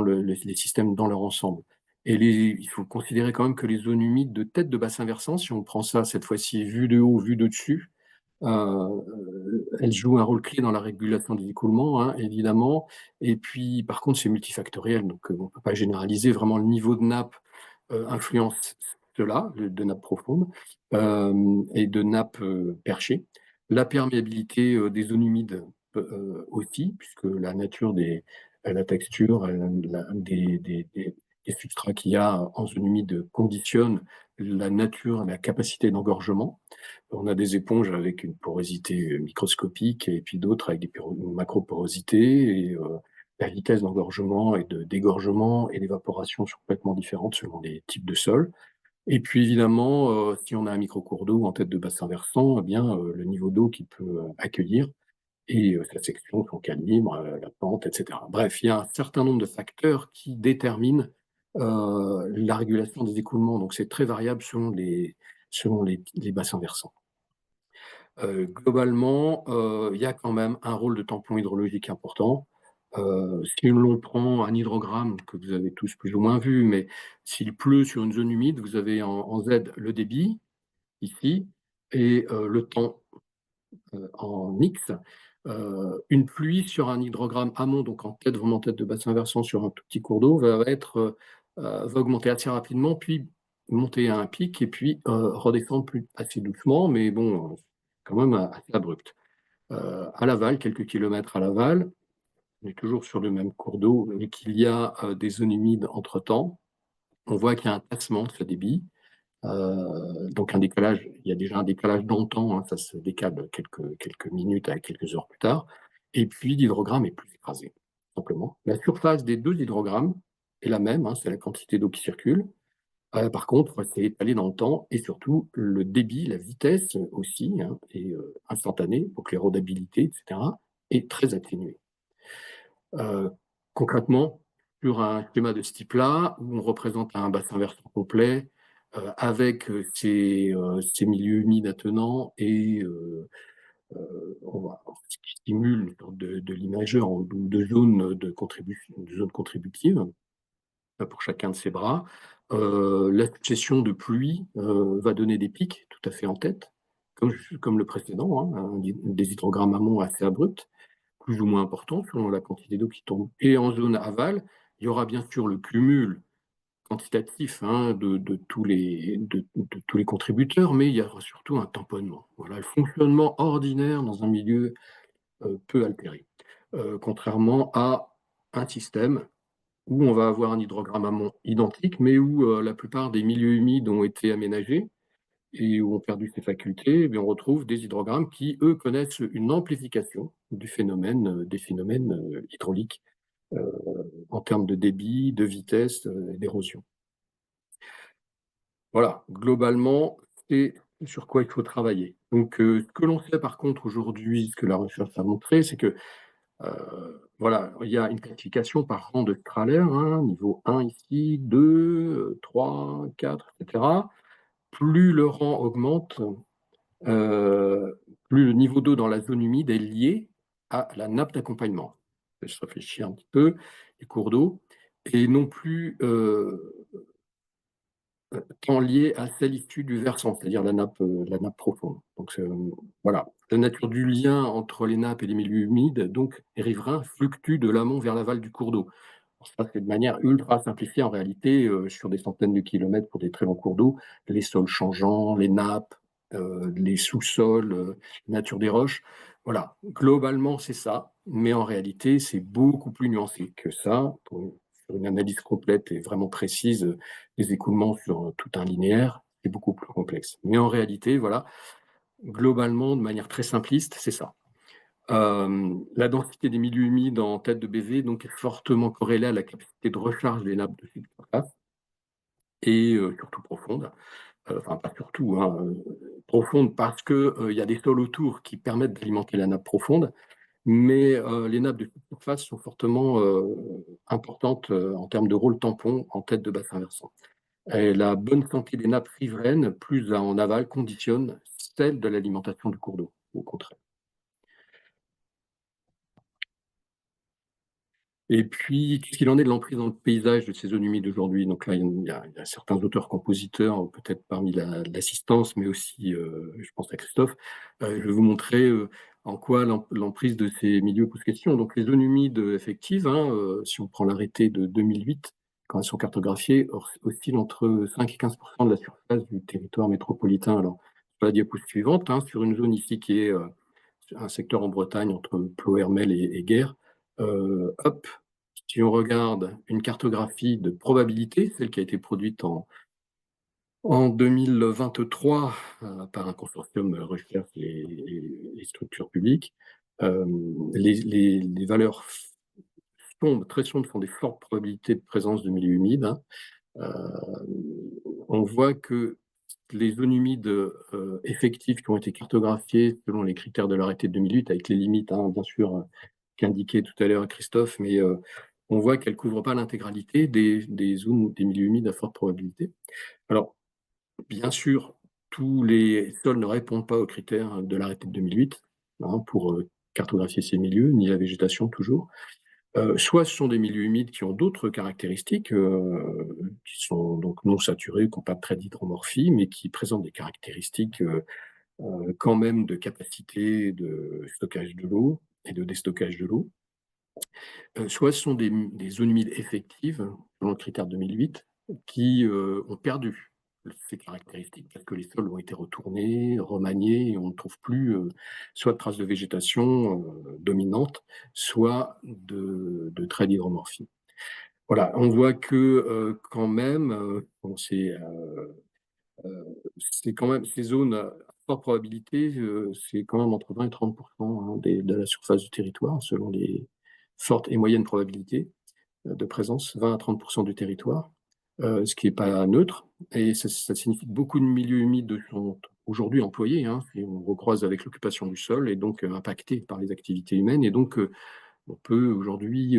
les systèmes dans leur ensemble. Et il faut considérer quand même que les zones humides de tête de bassin versant, si on prend ça cette fois-ci vue de haut, vue de dessus, elles jouent un rôle clé dans la régulation des écoulements, évidemment. Et puis, par contre, c'est multifactoriel, donc on ne peut pas généraliser. Vraiment, le niveau de nappe influence cela, de nappe profonde et de nappe perchée. La perméabilité des zones humides aussi, puisque la nature la texture des substrats qu'il y a en zone humide conditionne la nature, la capacité d'engorgement. On a des éponges avec une porosité microscopique et puis d'autres avec des macroporosités. Et la vitesse d'engorgement et de dégorgement et d'évaporation sont complètement différentes selon les types de sols. Et puis évidemment, si on a un micro-cours d'eau en tête de bassin versant, le niveau d'eau qu'il peut accueillir et sa section, son calibre, la pente, etc. Bref, il y a un certain nombre de facteurs qui déterminent la régulation des écoulements. Donc c'est très variable selon selon les bassins versants. Globalement, il y a quand même un rôle de tampon hydrologique important. Si l'on prend un hydrogramme que vous avez tous plus ou moins vu, mais s'il pleut sur une zone humide, vous avez en Z le débit, ici, et le temps en X. Une pluie sur un hydrogramme amont, donc en tête, vraiment tête de bassin versant sur un tout petit cours d'eau, va augmenter assez rapidement, puis monter à un pic, et puis redescendre assez doucement, mais bon, quand même assez abrupt. À l'aval, quelques kilomètres à l'aval, on est toujours sur le même cours d'eau, et qu'il y a des zones humides entre-temps, on voit qu'il y a un tassement de ce débit. Donc un décalage, il y a déjà un décalage dans le temps, hein, ça se décale quelques minutes à quelques heures plus tard, et puis l'hydrogramme est plus écrasé, simplement. La surface des deux hydrogrammes est la même, hein, c'est la quantité d'eau qui circule. Par contre, c'est étalé dans le temps, et surtout le débit, la vitesse aussi, hein, est instantanée, donc l'érodabilité, etc., est très atténuée. Concrètement, sur un schéma de ce type-là, où on représente un bassin versant complet, avec ces milieux humides attenants, et ce qui stimule une sorte de limageur ou de zone contributive pour chacun de ces bras. La succession de pluie va donner des pics tout à fait en tête, comme le précédent, hein, des hydrogrammes amont assez abrupts, plus ou moins important selon la quantité d'eau qui tombe. Et en zone aval, il y aura bien sûr le cumul quantitatif, hein, de tous les contributeurs, mais il y aura surtout un tamponnement. Voilà, le fonctionnement ordinaire dans un milieu peu altéré. Contrairement à un système où on va avoir un hydrogramme amont identique, mais où la plupart des milieux humides ont été aménagés et où ont perdu ses facultés, eh bien, on retrouve des hydrogrammes qui, eux, connaissent une amplification des phénomènes hydrauliques en termes de débit, de vitesse et d'érosion. Voilà, globalement, c'est sur quoi il faut travailler. Donc, ce que l'on sait par contre aujourd'hui, ce que la recherche a montré, c'est que voilà, il y a une classification par rang de Strahler, hein, niveau 1 ici, 2, 3, 4, etc. Plus le rang augmente, plus le niveau d'eau dans la zone humide est lié à la nappe d'accompagnement. Je réfléchis un petit peu, les cours d'eau, et non plus tant lié à celle issue du versant, c'est-à-dire la nappe profonde. Donc voilà, la nature du lien entre les nappes et les milieux humides, donc les riverains, fluctue de l'amont vers l'aval du cours d'eau. Ça, c'est de manière ultra simplifiée en réalité, sur des centaines de kilomètres pour des très longs cours d'eau, les sols changeants, les nappes, les sous-sols, nature des roches. Voilà, globalement, c'est ça, mais en réalité, c'est beaucoup plus nuancé que ça. Pour une analyse complète et vraiment précise des écoulements sur tout un linéaire, c'est beaucoup plus complexe. Mais en réalité, voilà, globalement, de manière très simpliste, c'est ça. La densité des milieux humides en tête de BV donc, est fortement corrélée à la capacité de recharge des nappes de surface et surtout profonde. Enfin, pas surtout, hein, profonde parce qu'il y a des sols autour qui permettent d'alimenter la nappe profonde, mais les nappes de surface sont fortement importantes en termes de rôle tampon en tête de bassin versant. Et la bonne santé des nappes riveraines, plus en aval, conditionne celle de l'alimentation du cours d'eau, au contraire. Et puis, qu'est-ce qu'il en est de l'emprise dans le paysage de ces zones humides aujourd'hui? Donc là, il y a certains auteurs-compositeurs, peut-être parmi l'assistance, mais aussi, je pense à Christophe. Je vais vous montrer en quoi l'emprise de ces milieux pose question. Donc les zones humides effectives, hein, si on prend l'arrêté de 2008, quand elles sont cartographiées, oscillent entre 5 et 15% de la surface du territoire métropolitain. Alors, sur la diapositive suivante, hein, sur une zone ici qui est un secteur en Bretagne entre Ploërmel et Guer, hop, si on regarde une cartographie de probabilité, celle qui a été produite en 2023 par un consortium recherche et structures publiques, les valeurs très sombres sont des fortes probabilités de présence de milieux humides. Hein. On voit que les zones humides effectives qui ont été cartographiées selon les critères de l'arrêté de 2008, avec les limites, hein, bien sûr, qu'indiquait tout à l'heure Christophe, mais on voit qu'elles ne couvrent pas l'intégralité des zones, des milieux humides à forte probabilité. Alors, bien sûr, tous les sols ne répondent pas aux critères de l'arrêté de 2008 pour cartographier ces milieux, ni la végétation toujours. Soit ce sont des milieux humides qui ont d'autres caractéristiques, qui sont donc non saturés, qui n'ont pas de trait d'hydromorphie, mais qui présentent des caractéristiques quand même de capacité de stockage de l'eau et de déstockage de l'eau. Soit ce sont des zones humides effectives, selon le critère 2008, qui ont perdu ces caractéristiques parce que les sols ont été retournés, remaniés, et on ne trouve plus soit de traces de végétation dominante, soit de traits d'hydromorphie. Voilà, on voit que quand même, c'est quand même ces zones à forte probabilité, c'est quand même entre 20 et 30% de la surface du territoire, selon les fortes et moyennes probabilités de présence, 20 à 30% du territoire, ce qui n'est pas neutre. Et ça signifie que beaucoup de milieux humides sont aujourd'hui employés, et on recroise avec l'occupation du sol, et donc impactés par les activités humaines. Et donc, on peut aujourd'hui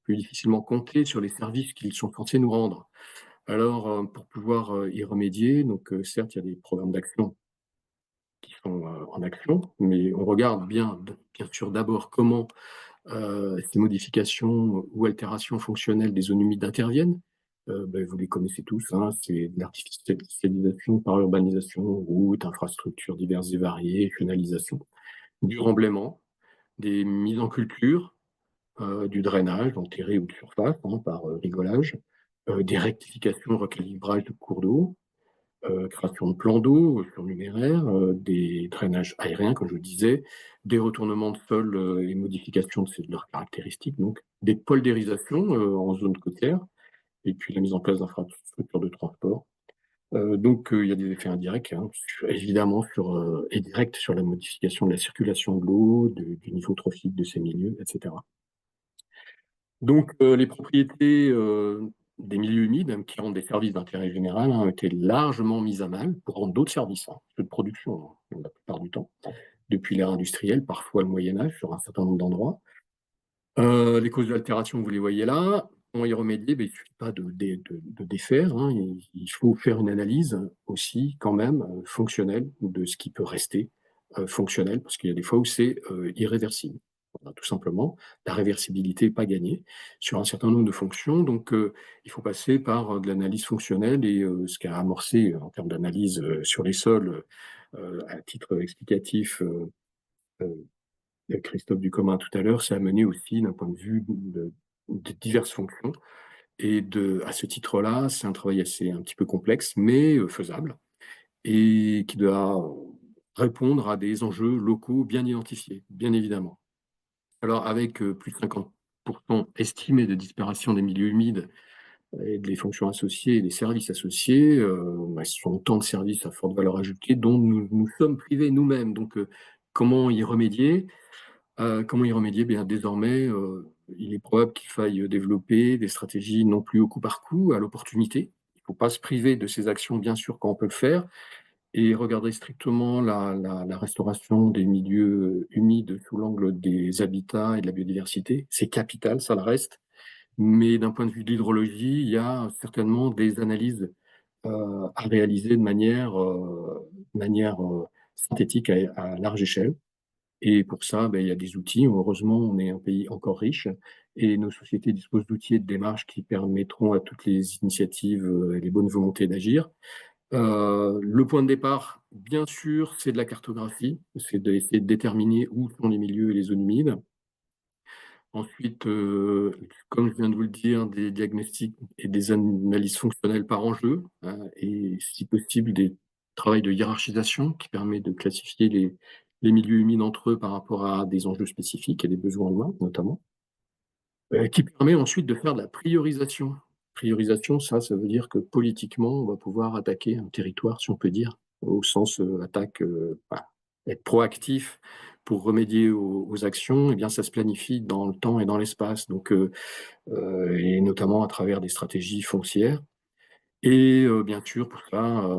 plus difficilement compter sur les services qu'ils sont censés nous rendre. Alors, pour pouvoir y remédier, donc certes, il y a des programmes d'action qui sont en action, mais on regarde bien sûr d'abord comment ces modifications ou altérations fonctionnelles des zones humides interviennent. Vous les connaissez tous, c'est de l'artificialisation par urbanisation, routes, infrastructures diverses et variées, canalisation, du remblaiement, des mises en culture, du drainage, enterré ou de surface, par rigolage, des rectifications, recalibrage de cours d'eau, création de plans d'eau surnuméraires, des drainages aériens, comme je le disais, des retournements de sol et modifications de leurs caractéristiques, donc des poldérisations en zone côtière, et puis la mise en place d'infrastructures de transport. Donc, il y a des effets indirects, évidemment, et directs sur la modification de la circulation de l'eau, du niveau trophique de ces milieux, etc. Donc, les propriétés des milieux humides qui rendent des services d'intérêt général ont été largement mises à mal pour rendre d'autres services, de production, la plupart du temps, depuis l'ère industrielle, parfois le Moyen-Âge, sur un certain nombre d'endroits. Les causes de l'altération, vous les voyez là. Pour y remédier, il ne suffit pas de défaire, il faut faire une analyse aussi, quand même, fonctionnelle de ce qui peut rester fonctionnel, parce qu'il y a des fois où c'est irréversible. Voilà, tout simplement, la réversibilité n'est pas gagnée sur un certain nombre de fonctions, donc il faut passer par de l'analyse fonctionnelle, et ce qu'a amorcé en termes d'analyse sur les sols, à titre explicatif, Christophe Ducommun tout à l'heure, ça a mené aussi d'un point de vue de diverses fonctions. Et à ce titre-là, c'est un travail un petit peu complexe, mais faisable, et qui doit répondre à des enjeux locaux bien identifiés, bien évidemment. Alors, avec plus de 50% estimé de disparition des milieux humides et des fonctions associées et des services associés, ce sont autant de services à forte valeur ajoutée dont nous sommes privés nous-mêmes. Donc, comment y remédier? Bien, désormais, il est probable qu'il faille développer des stratégies non plus au coup par coup, à l'opportunité. Il ne faut pas se priver de ces actions, bien sûr, quand on peut le faire, et regarder strictement la restauration des milieux humides sous l'angle des habitats et de la biodiversité. C'est capital, ça le reste. Mais d'un point de vue de l'hydrologie, il y a certainement des analyses à réaliser de manière synthétique à large échelle. Et pour ça, il y a des outils. Heureusement, on est un pays encore riche, et nos sociétés disposent d'outils et de démarches qui permettront à toutes les initiatives et les bonnes volontés d'agir. Le point de départ, bien sûr, c'est de la cartographie. C'est d'essayer de déterminer où sont les milieux et les zones humides. Ensuite, comme je viens de vous le dire, des diagnostics et des analyses fonctionnelles par enjeu, et si possible, des travaux de hiérarchisation qui permet de classifier les milieux humides entre eux par rapport à des enjeux spécifiques et des besoins humains, notamment, qui permet ensuite de faire de la priorisation. Priorisation, ça veut dire que politiquement, on va pouvoir attaquer un territoire, si on peut dire, au sens attaque, être proactif pour remédier aux actions. Eh bien, ça se planifie dans le temps et dans l'espace, donc, et notamment à travers des stratégies foncières. Et bien sûr, pour ça,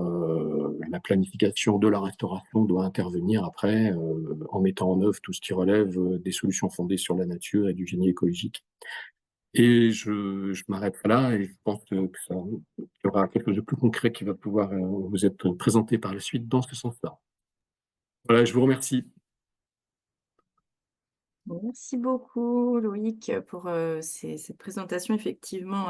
la planification de la restauration doit intervenir après, en mettant en œuvre tout ce qui relève des solutions fondées sur la nature et du génie écologique. Et je m'arrêterai là et je pense qu'il y aura quelque chose de plus concret qui va pouvoir vous être présenté par la suite dans ce sens-là. Voilà, je vous remercie. Merci beaucoup, Loïc, pour cette présentation, effectivement,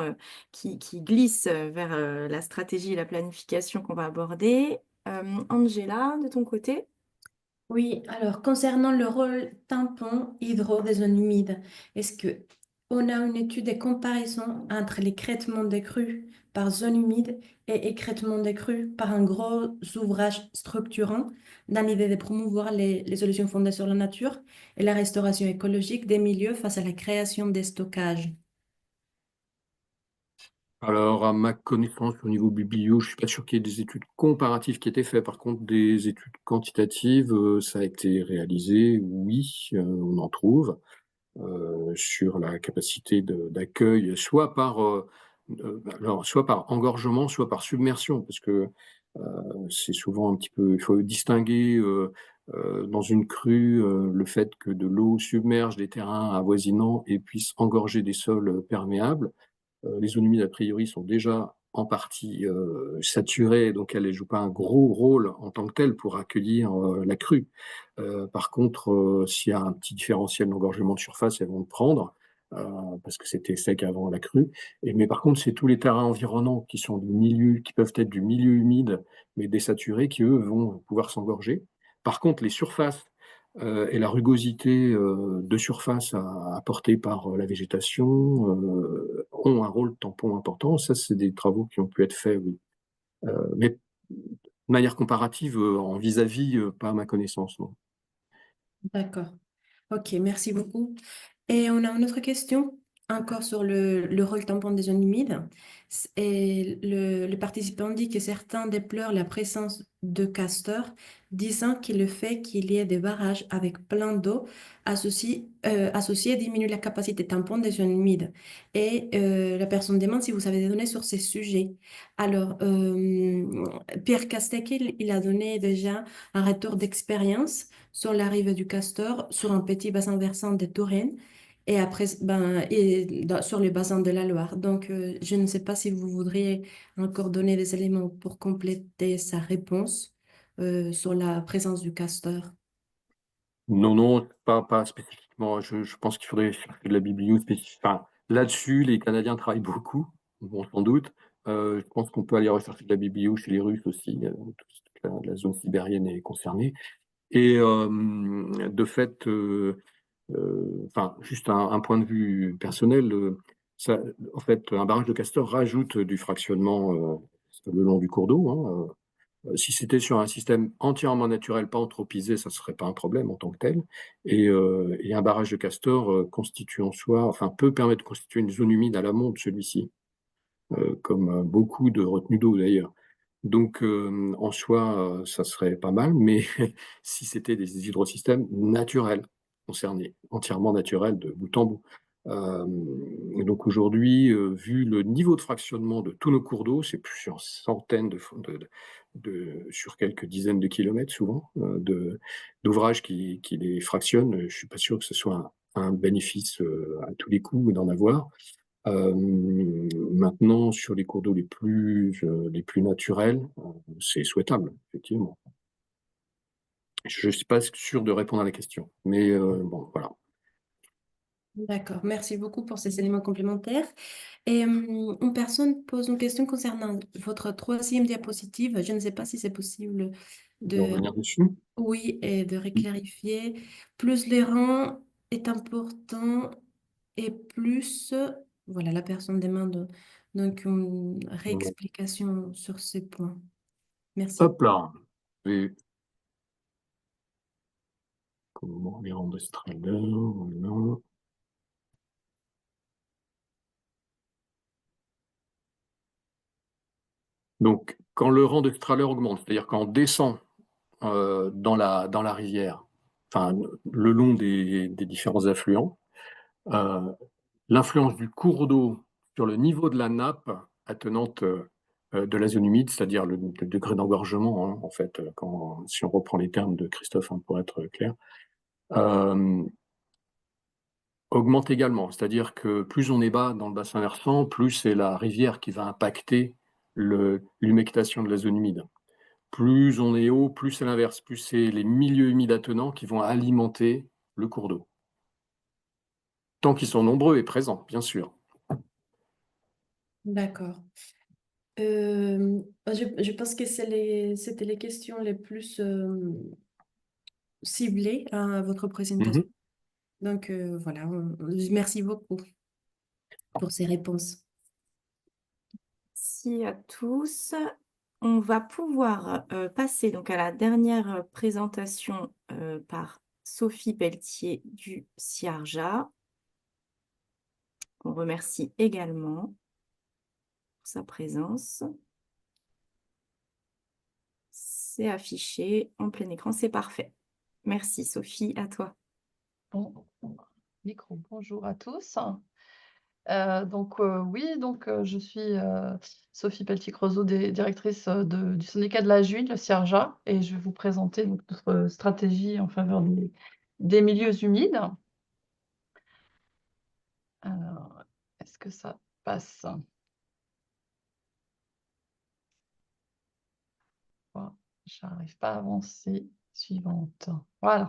qui glisse vers la stratégie et la planification qu'on va aborder. Angela, de ton côté? Oui, alors concernant le rôle tampon hydro des zones humides, est-ce que on a une étude de comparaison entre l'écrêtement des crues par zone humide et écrêtement des crues par un gros ouvrage structurant dans l'idée de promouvoir les solutions fondées sur la nature et la restauration écologique des milieux face à la création des stockages? Alors, à ma connaissance, au niveau biblio, je suis pas sûr qu'il y ait des études comparatives qui aient été faites. Par contre, des études quantitatives, ça a été réalisé, oui, on en trouve, sur la capacité d'accueil, soit par engorgement, soit par submersion, parce que c'est souvent un petit peu, il faut distinguer dans une crue le fait que de l'eau submerge des terrains avoisinants et puisse engorger des sols perméables. Les zones humides, a priori, sont déjà en partie saturées, donc elles ne jouent pas un gros rôle en tant que tel pour accueillir la crue. Par contre, s'il y a un petit différentiel d'engorgement de surface, elles vont le prendre, parce que c'était sec avant la crue. Mais par contre, c'est tous les terrains environnants qui sont du milieu, qui peuvent être du milieu humide, mais désaturés, qui, eux, vont pouvoir s'engorger. Par contre, les surfaces et la rugosité de surface apportée par la végétation ont un rôle tampon important. Ça, c'est des travaux qui ont pu être faits, oui. Mais de manière comparative, en vis-à-vis, pas à ma connaissance, non. D'accord. Ok, merci beaucoup. Et on a une autre question, encore sur le rôle tampon des zones humides. Et le participant dit que certains déplorent la présence de castors, disant que le fait qu'il y ait des barrages avec plein d'eau associé diminue la capacité tampon des zones humides. Et la personne demande si vous avez des données sur ces sujets. Alors, Pierre Castec, il a donné déjà un retour d'expérience sur l'arrivée du castor sur un petit bassin versant des Touraine et après sur le bassin de la Loire. Donc, je ne sais pas si vous voudriez encore donner des éléments pour compléter sa réponse sur la présence du castor. Non, non, pas spécifiquement. Je pense qu'il faudrait faire de la biblio spécifique. Enfin, là-dessus, les Canadiens travaillent beaucoup, bon, sans doute. Je pense qu'on peut aller rechercher de la biblio chez les Russes aussi. Toute la zone sibérienne est concernée. Et de fait, enfin, juste un point de vue personnel, en fait, un barrage de castor rajoute du fractionnement le long du cours d'eau, hein. Si c'était sur un système entièrement naturel, pas anthropisé, ça ne serait pas un problème en tant que tel. Et un barrage de castor constitue en soi, enfin, peut permettre de constituer une zone humide à l'amont de celui-ci, comme beaucoup de retenues d'eau d'ailleurs. Donc, en soi, ça serait pas mal, mais si c'était des hydrosystèmes naturels concernés, entièrement naturels de bout en bout. Et donc aujourd'hui, vu le niveau de fractionnement de tous nos cours d'eau, c'est plusieurs centaines sur quelques dizaines de kilomètres souvent, d'ouvrages qui les fractionnent. Je suis pas sûr que ce soit un bénéfice à tous les coups d'en avoir. Maintenant, sur les cours d'eau les plus naturels, c'est souhaitable, effectivement. Je ne suis pas sûr de répondre à la question, mais bon, voilà. D'accord, merci beaucoup pour ces éléments complémentaires. Et une personne pose une question concernant votre troisième diapositive. Je ne sais pas si c'est possible De de, revenir dessus. oui, et de reclarifier. Plus les rangs est important et plus, voilà, la personne demande donc une réexplication sur ces points. Merci. Hop là. Et comment les rendre Strader, voilà. Donc, quand le rang de Strahler augmente, c'est-à-dire quand on descend dans la rivière, enfin, le long des différents affluents, l'influence du cours d'eau sur le niveau de la nappe attenante de la zone humide, c'est-à-dire le degré d'engorgement, hein, en fait, si on reprend les termes de Christophe, hein, pour être clair, augmente également. C'est-à-dire que plus on est bas dans le bassin versant, plus c'est la rivière qui va impacter l'humectation de la zone humide. Plus on est haut, plus c'est l'inverse, plus c'est les milieux humides attenants qui vont alimenter le cours d'eau. Tant qu'ils sont nombreux et présents, bien sûr. D'accord. Je pense que c'était les questions les plus ciblées à votre présentation. Mhm. Donc voilà, merci beaucoup pour ces réponses. Merci à tous. On va pouvoir passer donc à la dernière présentation par Sophie Pelletier du CIARJA. On remercie également pour sa présence. C'est affiché en plein écran, c'est parfait. Merci Sophie, à toi. Bon, micro, bonjour à tous. Je suis Sophie Pelletier-Creusot, directrice du syndicat de la Juine, le CIARJA, et je vais vous présenter donc, notre stratégie en faveur des milieux humides. Alors, est-ce que ça passe? Voilà, j'arrive pas à avancer. Suivante. Voilà.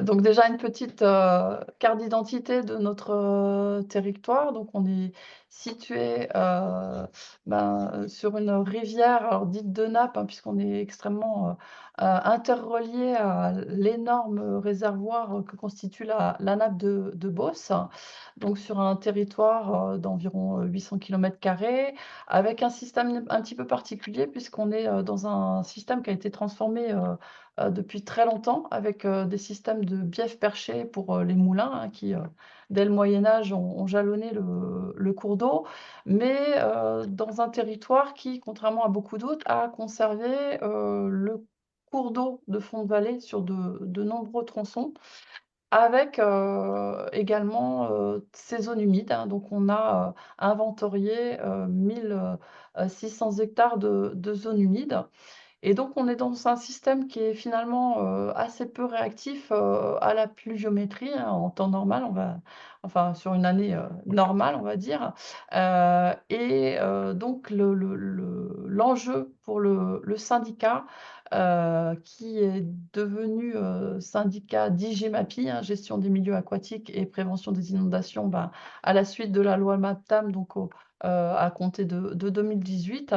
Donc déjà une petite carte d'identité de notre territoire. Donc on est situé sur une rivière, alors dite de nappe, hein, puisqu'on est extrêmement interrelié à l'énorme réservoir que constitue la nappe de Beauce. Donc sur un territoire d'environ 800 km², avec un système un petit peu particulier, puisqu'on est dans un système qui a été transformé depuis très longtemps, avec des systèmes de bief perché pour les moulins, hein, qui, dès le Moyen-Âge, ont jalonné le cours d'eau, mais dans un territoire qui, contrairement à beaucoup d'autres, a conservé le cours d'eau de fond de vallée sur de nombreux tronçons, avec également ces zones humides, hein. Donc on a inventorié 1600 hectares de zones humides. Et donc, on est dans un système qui est finalement assez peu réactif à la pluviométrie, hein, en temps normal, enfin sur une année normale, on va dire. Donc, l'enjeu pour le syndicat, qui est devenu syndicat d'IGMAPI, hein, gestion des milieux aquatiques et prévention des inondations, à la suite de la loi MAPTAM, donc à compter de 2018.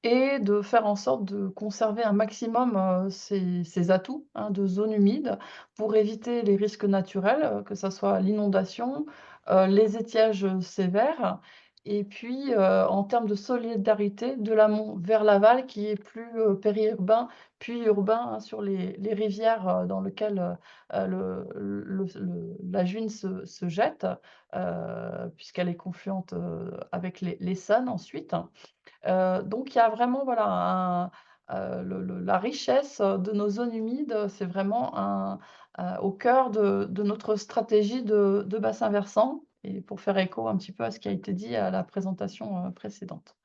Et de faire en sorte de conserver un maximum ces atouts, hein, de zones humides pour éviter les risques naturels, que ça soit l'inondation, les étiages sévères, et puis en termes de solidarité de l'amont vers l'aval, qui est plus périurbain puis urbain, hein, sur les rivières dans lesquelles la Juine se jette, puisqu'elle est confluente avec l'Essonne ensuite. Donc il y a vraiment, voilà, la richesse de nos zones humides, c'est vraiment au cœur de notre stratégie de bassin versant, et pour faire écho un petit peu à ce qui a été dit à la présentation précédente.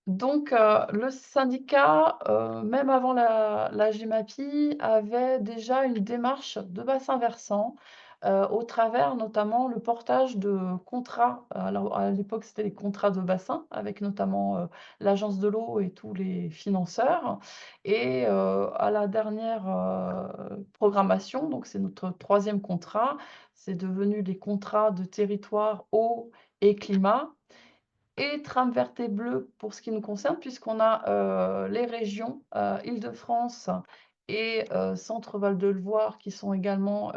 Donc le syndicat, même avant la GEMAPI, avait déjà une démarche de bassin versant, au travers notamment le portage de contrats. Alors à l'époque, c'était les contrats de bassin, avec notamment l'Agence de l'eau et tous les financeurs. Et à la dernière programmation, donc c'est notre 3e contrat, c'est devenu les contrats de territoire eau et climat, et trame verte et bleue pour ce qui nous concerne, puisqu'on a les régions Île-de-France et Centre-Val de Loire, qui sont également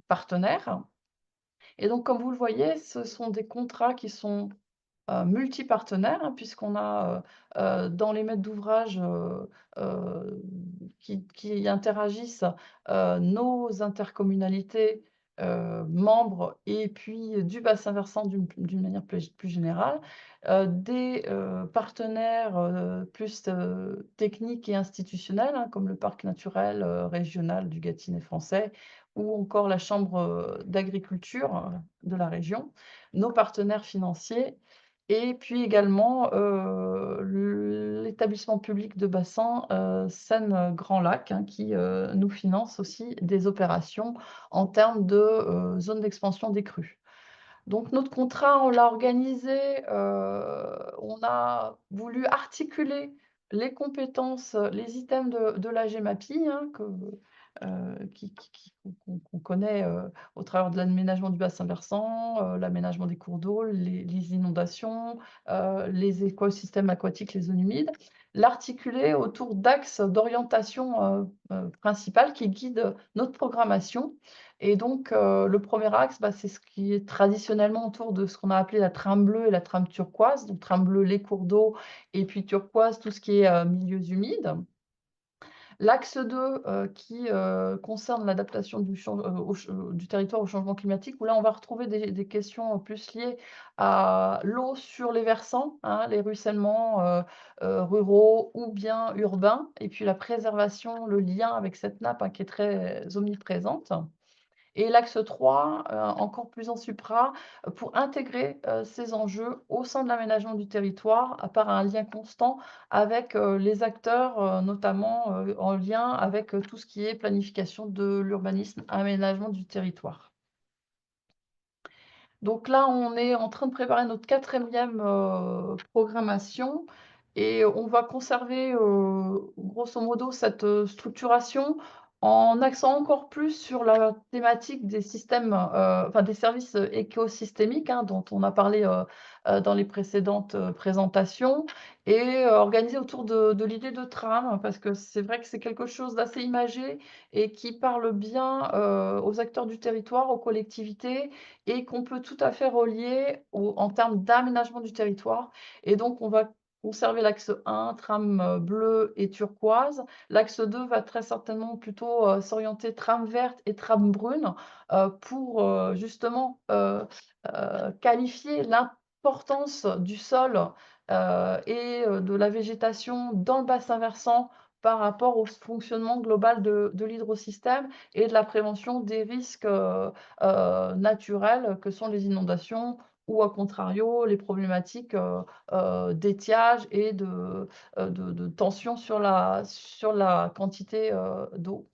partenaires. Et donc, comme vous le voyez, ce sont des contrats qui sont multipartenaires, hein, puisqu'on a dans les maîtres d'ouvrage qui interagissent, nos intercommunalités membres, et puis du bassin versant d'une manière plus générale, des partenaires plus techniques et institutionnels, hein, comme le parc naturel régional du Gâtinais français, ou encore la chambre d'agriculture de la région, nos partenaires financiers, Et puis également l'établissement public de bassin Seine-Grand Lac, hein, qui nous finance aussi des opérations en termes de zone d'expansion des crues. Donc notre contrat, on l'a organisé, on a voulu articuler les compétences, les items de la GEMAPI, hein, qu'on connaît au travers de l'aménagement du bassin versant, l'aménagement des cours d'eau, les inondations, les écosystèmes aquatiques, les zones humides. L'articuler autour d'axes d'orientation principales qui guident notre programmation. Et donc, le premier axe, c'est ce qui est traditionnellement autour de ce qu'on a appelé la trame bleue et la trame turquoise. Donc, trame bleue, les cours d'eau, et puis turquoise, tout ce qui est milieux humides. L'axe 2, qui concerne l'adaptation du territoire au changement climatique, où là, on va retrouver des questions plus liées à l'eau sur les versants, hein, les ruissellements ruraux ou bien urbains, et puis la préservation, le lien avec cette nappe, hein, qui est très omniprésente. Et l'axe 3, encore plus en supra, pour intégrer ces enjeux au sein de l'aménagement du territoire, par un lien constant avec les acteurs, notamment en lien avec tout ce qui est planification de l'urbanisme, aménagement du territoire. Donc là, on est en train de préparer notre 4e programmation et on va conserver, grosso modo cette structuration en axant encore plus sur la thématique des systèmes, enfin des services écosystémiques, hein, dont on a parlé dans les précédentes présentations, et organisé autour de l'idée de trame, parce que c'est vrai que c'est quelque chose d'assez imagé et qui parle bien aux acteurs du territoire, aux collectivités, et qu'on peut tout à fait relier en termes d'aménagement du territoire. Et donc, on va conserver l'axe 1, trame bleue et turquoise. L'axe 2 va très certainement plutôt s'orienter trame verte et trame brune pour justement qualifier l'importance du sol et de la végétation dans le bassin versant par rapport au fonctionnement global de l'hydrosystème et de la prévention des risques naturelles que sont les inondations ou, à contrario, les problématiques d'étiage et de tension sur la quantité d'eau.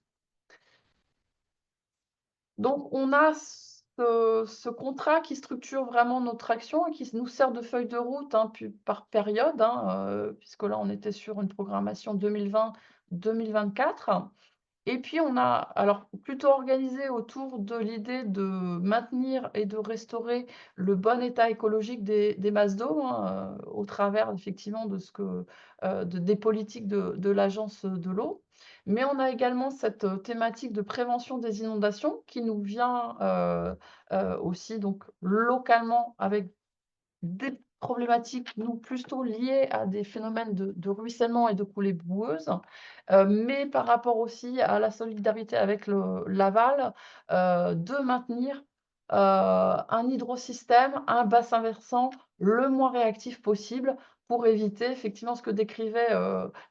Donc, on a ce contrat qui structure vraiment notre action et qui nous sert de feuille de route, hein, par période, hein, puisque là, on était sur une programmation 2020-2024. Et puis, on a alors plutôt organisé autour de l'idée de maintenir et de restaurer le bon état écologique des masses d'eau, hein, au travers effectivement de des politiques de l'Agence de l'eau. Mais on a également cette thématique de prévention des inondations qui nous vient aussi donc localement avec des problématiques, nous, plutôt liées à des phénomènes de ruissellement et de coulées boueuses, mais par rapport aussi à la solidarité avec l'aval, de maintenir un hydrosystème, un bassin versant le moins réactif possible pour éviter effectivement ce que décrivait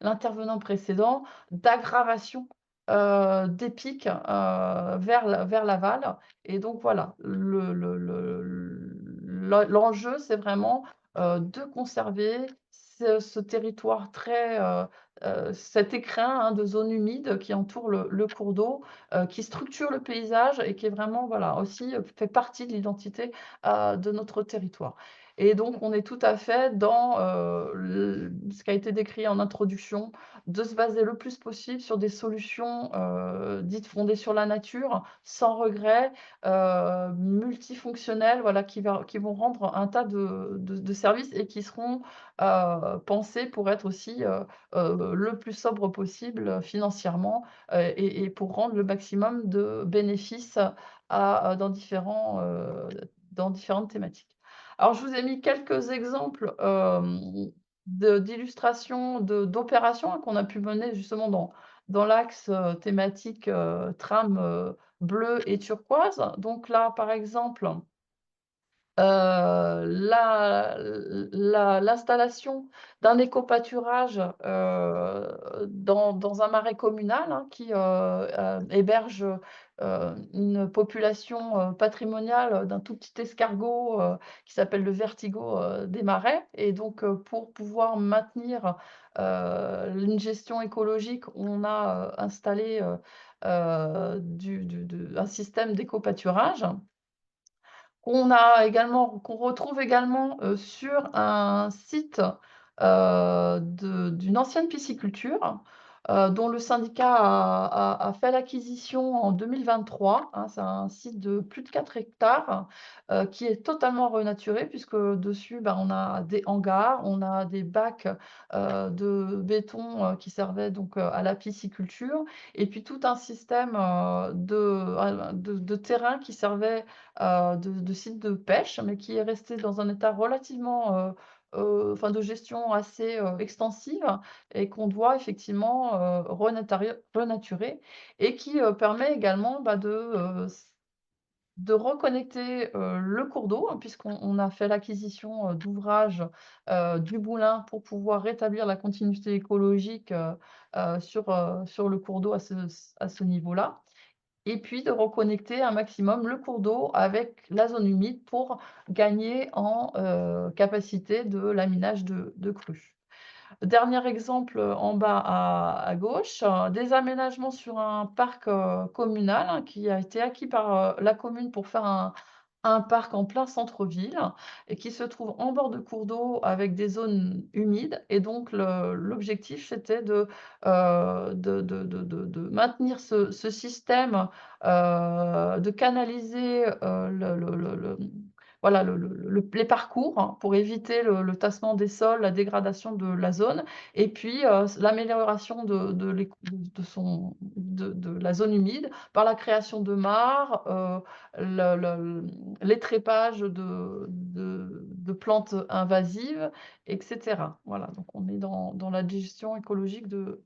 l'intervenant précédent, d'aggravation des pics vers l'aval. Et donc voilà, l'enjeu, c'est vraiment de conserver ce territoire cet écrin, hein, de zone humide qui entoure le cours d'eau, qui structure le paysage et qui est vraiment, voilà, aussi fait partie de l'identité de notre territoire. Et donc, on est tout à fait dans ce qui a été décrit en introduction, de se baser le plus possible sur des solutions dites fondées sur la nature, sans regret, multifonctionnelles, voilà, qui vont rendre un tas de services et qui seront pensés pour être aussi le plus sobre possible financièrement et pour rendre le maximum de bénéfices dans différentes thématiques. Alors, je vous ai mis quelques exemples d'illustrations d'opérations, hein, qu'on a pu mener justement dans l'axe thématique trame bleue et turquoise. Donc là, par exemple, l'installation d'un éco-pâturage dans un marais communal, hein, qui héberge une population patrimoniale d'un tout petit escargot qui s'appelle le vertigo des marais. Et donc, pour pouvoir maintenir une gestion écologique, on a installé un système d'éco-pâturage qu'on retrouve également sur un site d'une ancienne pisciculture dont le syndicat a fait l'acquisition en 2023. Hein. C'est un site de plus de 4 hectares qui est totalement renaturé puisque dessus, on a des hangars, on a des bacs de béton qui servaient donc à la pisciculture et puis tout un système de terrain qui servait de sites de pêche, mais qui est resté dans un état relativement, enfin de gestion assez extensive et qu'on doit effectivement renaturer et qui permet également de reconnecter le cours d'eau, hein, puisqu'on a fait l'acquisition d'ouvrages du Boulin pour pouvoir rétablir la continuité écologique sur le cours d'eau à ce niveau-là. Et puis de reconnecter un maximum le cours d'eau avec la zone humide pour gagner en capacité de laminage de crues. Dernier exemple en bas à gauche, des aménagements sur un parc communal hein, qui a été acquis par la commune pour faire un parc en plein centre-ville et qui se trouve en bord de cours d'eau avec des zones humides. Et donc, l'objectif, c'était de maintenir ce système, de canaliser voilà, les parcours hein, pour éviter le tassement des sols, la dégradation de la zone, et puis l'amélioration de la zone humide par la création de mares, l'étrépage de plantes invasives, etc. Voilà, donc on est dans la gestion écologique de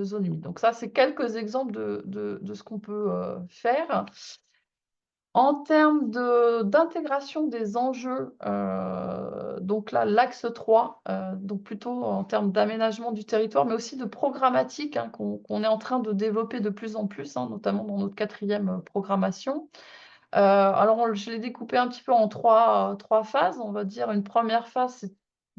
zones humides. Donc ça, c'est quelques exemples de ce qu'on peut faire. En termes d'intégration des enjeux, donc là, l'axe 3, donc plutôt en termes d'aménagement du territoire, mais aussi de programmatique hein, qu'on est en train de développer de plus en plus, hein, notamment dans notre 4e programmation. Alors, je l'ai découpé un petit peu en trois phases. On va dire une première phase, c'est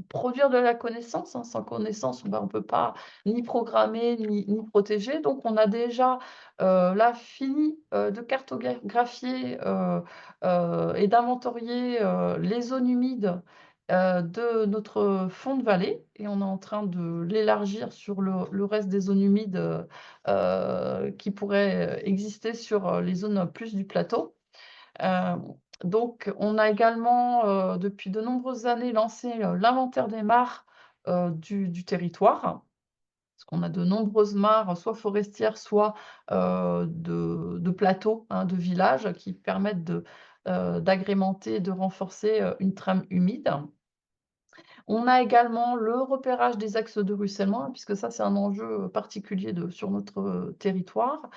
produire de la connaissance. Hein. Sans connaissance, on ne peut pas ni programmer, ni protéger. Donc, on a déjà là fini de cartographier et d'inventorier les zones humides de notre fond de vallée. Et on est en train de l'élargir sur le reste des zones humides qui pourraient exister sur les zones plus du plateau. Donc, on a également, depuis de nombreuses années, lancé l'inventaire des mares du territoire, parce qu'on a de nombreuses mares, soit forestières, soit de plateaux, hein, de villages, qui permettent d'agrémenter, de renforcer une trame humide. On a également le repérage des axes de ruissellement, puisque ça, c'est un enjeu particulier sur notre territoire,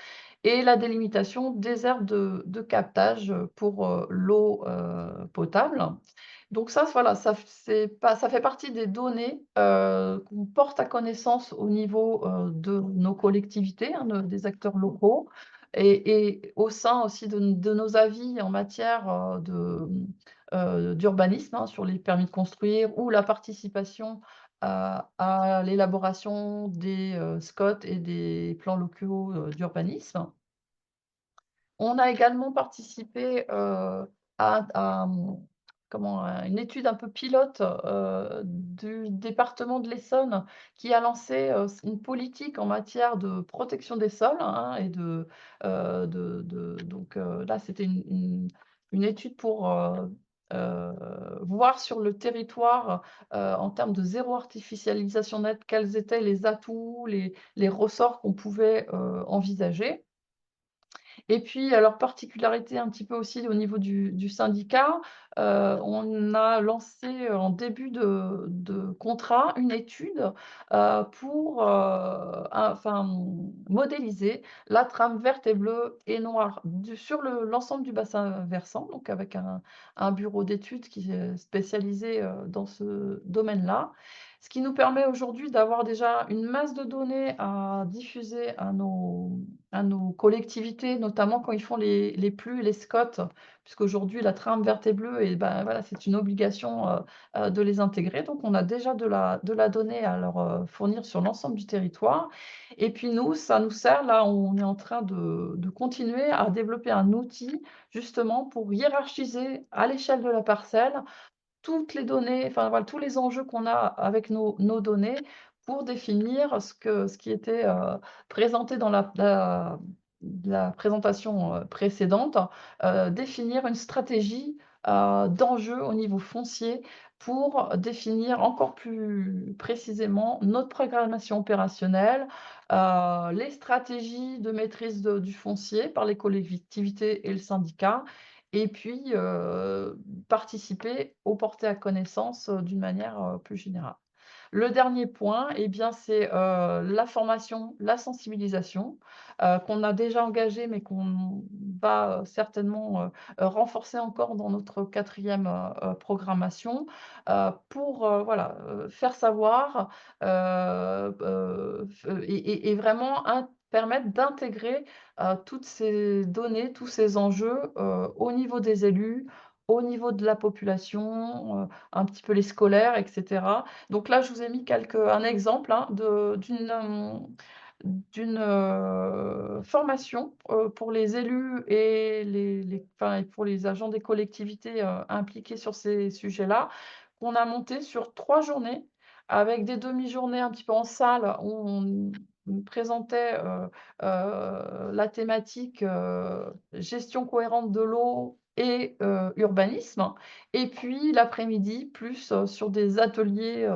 et la délimitation des aires de captage pour l'eau potable. Donc ça, voilà, ça fait partie des données qu'on porte à connaissance au niveau de nos collectivités, hein, des acteurs locaux, et au sein aussi de nos avis en matière d'urbanisme, hein, sur les permis de construire ou la participation à l'élaboration des SCOT et des plans locaux d'urbanisme. On a également participé à une étude un peu pilote du département de l'Essonne qui a lancé une politique en matière de protection des sols hein, et donc là, c'était une étude pour voir sur le territoire en termes de zéro artificialisation nette, quels étaient les atouts, les ressorts qu'on pouvait envisager. Et puis, alors, particularité un petit peu aussi au niveau du syndicat, on a lancé en début de contrat une étude pour modéliser la trame verte et bleue et noire sur l'ensemble du bassin versant, donc avec un bureau d'études qui est spécialisé dans ce domaine-là. Ce qui nous permet aujourd'hui d'avoir déjà une masse de données à diffuser à nos collectivités, notamment quand ils font les PLU et les SCOT, puisqu'aujourd'hui la trame verte et bleue, et ben, voilà, c'est une obligation de les intégrer. Donc on a déjà de la donnée à leur fournir sur l'ensemble du territoire. Et puis nous, ça nous sert, là, on est en train de continuer à développer un outil justement pour hiérarchiser à l'échelle de la parcelle toutes les données, enfin voilà, tous les enjeux qu'on a avec nos données pour définir ce qui était présenté dans la présentation précédente, définir une stratégie d'enjeux au niveau foncier pour définir encore plus précisément notre programmation opérationnelle, les stratégies de maîtrise du foncier par les collectivités et le syndicat, et puis participer au porté à connaissance d'une manière plus générale. Le dernier point, eh bien, c'est la formation, la sensibilisation, qu'on a déjà engagée, mais qu'on va certainement renforcer encore dans notre 4e programmation, pour voilà, faire savoir et vraiment permettre d'intégrer toutes ces données, tous ces enjeux au niveau des élus, au niveau de la population, un petit peu les scolaires, etc. Donc là, je vous ai mis un exemple hein, d'une formation pour les élus et et pour les agents des collectivités impliqués sur ces sujets-là, qu'on a monté sur 3 journées, avec des demi-journées un petit peu en salle où on présentait la thématique gestion cohérente de l'eau et urbanisme. Et puis l'après-midi, plus sur des ateliers,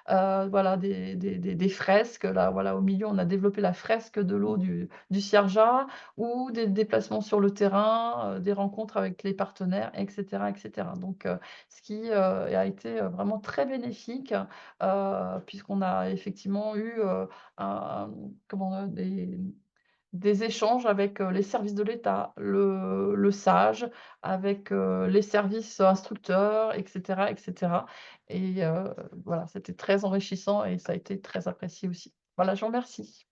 voilà, des fresques. Là, voilà, au milieu, on a développé la fresque de l'eau du Cierja, ou des déplacements sur le terrain, des rencontres avec les partenaires, etc., etc. Donc, ce qui a été vraiment très bénéfique, puisqu'on a effectivement eu des échanges avec les services de l'État, le SAGE, avec les services instructeurs, etc., etc. Et voilà, c'était très enrichissant et ça a été très apprécié aussi. Voilà, je vous remercie.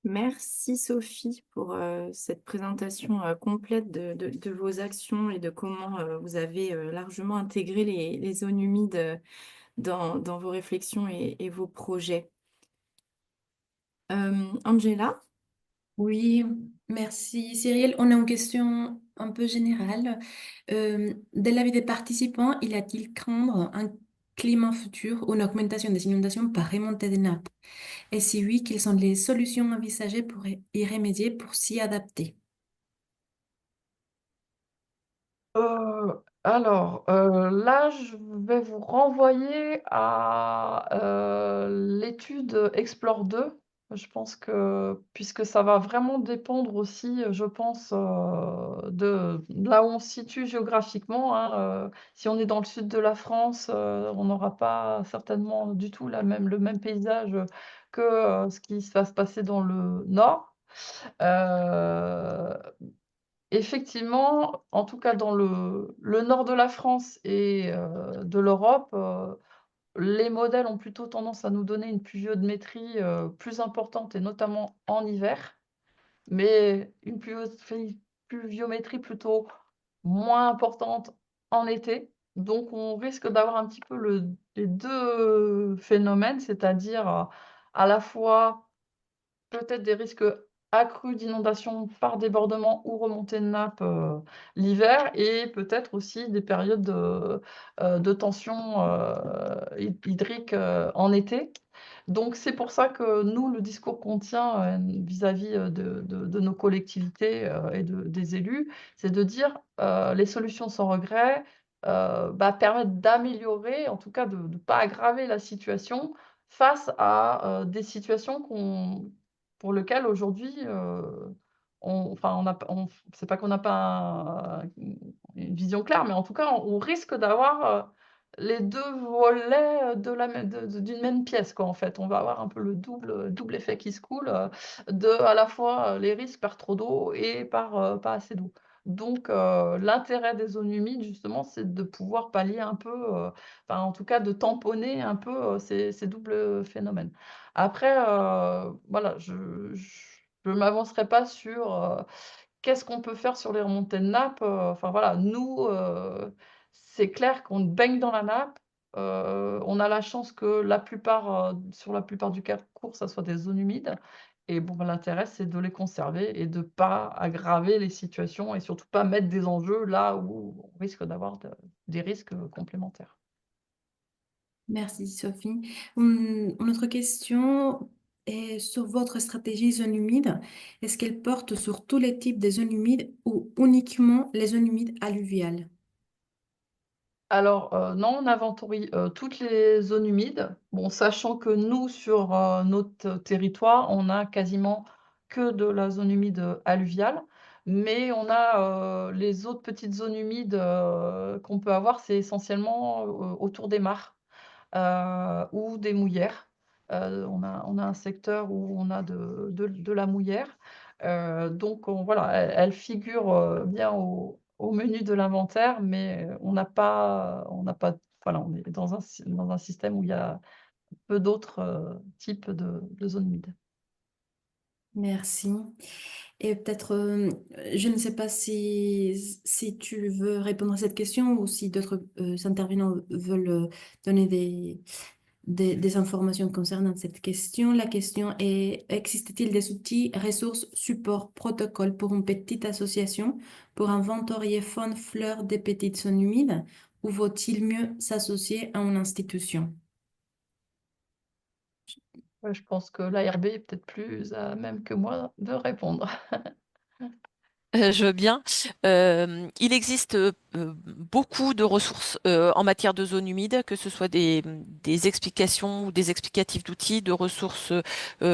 Merci Sophie pour cette présentation complète de vos actions et de comment vous avez largement intégré les zones humides dans vos réflexions et vos projets. Angela? Oui, merci Cyril. On a une question un peu générale. De l'avis des participants, y a-t-il craindre un climat futur ou une augmentation des inondations par remontée des nappes? Et si oui, quelles sont les solutions envisagées pour y remédier, pour s'y adapter? Là, je vais vous renvoyer à l'étude Explore 2. Je pense que, puisque ça va vraiment dépendre aussi, je pense, de là où on se situe géographiquement, hein. Si on est dans le sud de la France, on n'aura pas certainement du tout le même paysage que ce qui va se passer dans le nord. Euh, Effectivement, en tout cas dans le nord de la France et de l'Europe, les modèles ont plutôt tendance à nous donner une pluviométrie plus importante, et notamment en hiver, mais une pluviométrie plutôt moins importante en été. Donc on risque d'avoir un petit peu les 2 phénomènes, c'est-à-dire à la fois peut-être des risques accrus d'inondation par débordement ou remontée de nappe l'hiver, et peut-être aussi des périodes de tension hydrique en été. Donc c'est pour ça que nous, le discours qu'on tient vis-à-vis de nos collectivités et des élus, c'est de dire les solutions sans regret permettent d'améliorer, en tout cas de ne pas aggraver la situation face à des situations pour lesquelles aujourd'hui, enfin, c'est pas qu'on n'a pas une vision claire, mais en tout cas, on risque d'avoir les deux volets d'une même pièce, quoi, en fait. On va avoir un peu le double effet qui se coule, à la fois les risques par trop d'eau et par pas assez d'eau. Donc, l'intérêt des zones humides, justement, c'est de pouvoir pallier un peu, enfin, en tout cas, de tamponner un peu ces doubles phénomènes. Après, voilà, je m'avancerai pas sur qu'est-ce qu'on peut faire sur les remontées de nappe. Enfin voilà, nous, c'est clair qu'on baigne dans la nappe. On a la chance que sur la plupart du parcours, ça soit des zones humides. Et bon, bah, l'intérêt, c'est de les conserver et de pas aggraver les situations et surtout pas mettre des enjeux là où on risque d'avoir des risques complémentaires. Merci Sophie. Une autre question est sur votre stratégie zone humide. Est-ce qu'elle porte sur tous les types de zones humides ou uniquement les zones humides alluviales? Alors, non, on inventorie, toutes les zones humides. Bon, sachant que nous, sur, notre territoire, on a quasiment que de la zone humide, alluviale. Mais on a, les autres petites zones humides, qu'on peut avoir, c'est essentiellement, autour des mares, ou des mouillères. On a un secteur où on a de la mouillère. Donc voilà, elle figure, bien au menu de l'inventaire, mais on n'a pas voilà, on est dans un système où il y a peu d'autres, types de zones humides. Merci. Et peut-être, je ne sais pas si tu veux répondre à cette question ou si d'autres intervenants veulent donner des informations concernant cette question. La question est, existe-t-il des outils, ressources, supports, protocoles pour une petite association pour inventorier faune, fleurs des petites zones humides ou vaut-il mieux s'associer à une institution? Ouais, je pense que l'ARB est peut-être plus à même que moi de répondre. Je veux bien. Il existe beaucoup de ressources en matière de zones humides, que ce soit des explications ou des explicatifs d'outils, de ressources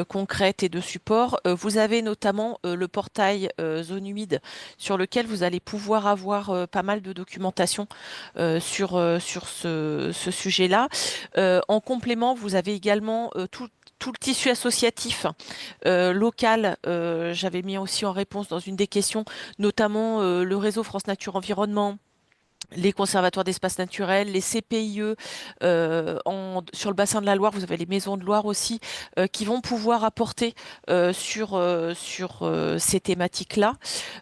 concrètes et de supports. Vous avez notamment le portail Zone humide sur lequel vous allez pouvoir avoir pas mal de documentation sur ce sujet-là. En complément, vous avez également tout le tissu associatif local. J'avais mis aussi en réponse dans une des questions notamment le réseau France Nature Environnement, les conservatoires d'espaces naturels, les CPIE sur le bassin de la Loire, vous avez les maisons de Loire aussi qui vont pouvoir apporter sur ces thématiques-là.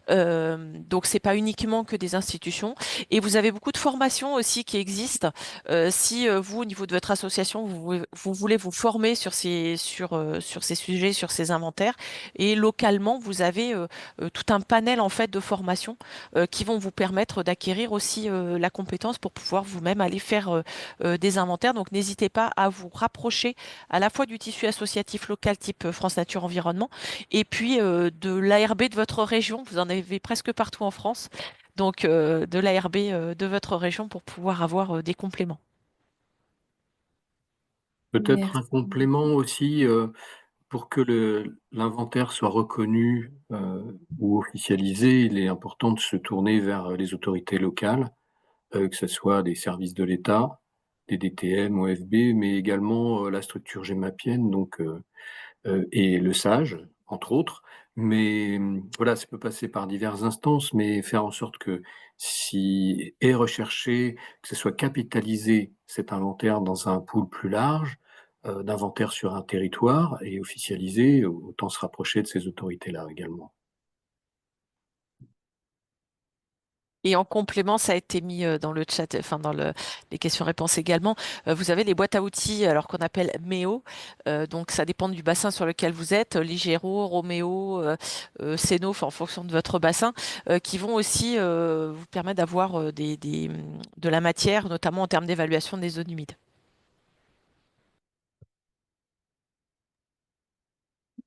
Donc c'est pas uniquement que des institutions. Et vous avez beaucoup de formations aussi qui existent. Si vous, au niveau de votre association, vous voulez vous former sur ces sujets, sur ces inventaires, et localement, vous avez tout un panel en fait de formations qui vont vous permettre d'acquérir aussi la compétence pour pouvoir vous-même aller faire des inventaires. Donc n'hésitez pas à vous rapprocher à la fois du tissu associatif local type France Nature Environnement et puis de l'ARB de votre région. Vous en avez presque partout en France. Donc de l'ARB de votre région pour pouvoir avoir des compléments. Peut-être un Merci. complément aussi, pour que l'inventaire soit reconnu ou officialisé, il est important de se tourner vers les autorités locales, que ce soit des services de l'État, des DTM, OFB, mais également la structure gémapienne, donc et le SAGE, entre autres. Mais voilà, ça peut passer par diverses instances, mais faire en sorte que si est recherché, que ce soit capitalisé cet inventaire dans un pool plus large, d'inventaire sur un territoire et officialisé, autant se rapprocher de ces autorités-là également. Et en complément, ça a été mis dans le chat, enfin les questions-réponses également. Vous avez les boîtes à outils, alors qu'on appelle MEO. Donc ça dépend du bassin sur lequel vous êtes, Ligero, Roméo, Seno, enfin, en fonction de votre bassin, qui vont aussi vous permettre d'avoir de la matière, notamment en termes d'évaluation des zones humides.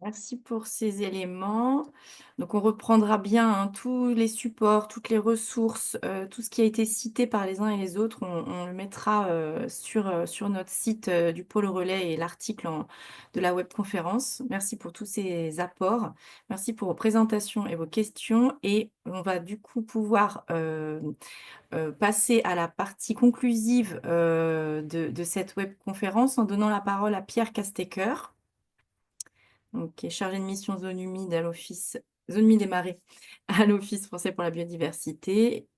Merci pour ces éléments. Donc, on reprendra bien hein, tous les supports, toutes les ressources, tout ce qui a été cité par les uns et les autres. On le mettra sur notre site du Pôle Relais et l'article de la webconférence. Merci pour tous ces apports. Merci pour vos présentations et vos questions. Et on va du coup pouvoir passer à la partie conclusive de cette webconférence en donnant la parole à Pierre Castecker, donc, qui est chargé de mission zone humide à l'Office, zone humide et marée à l'Office français pour la biodiversité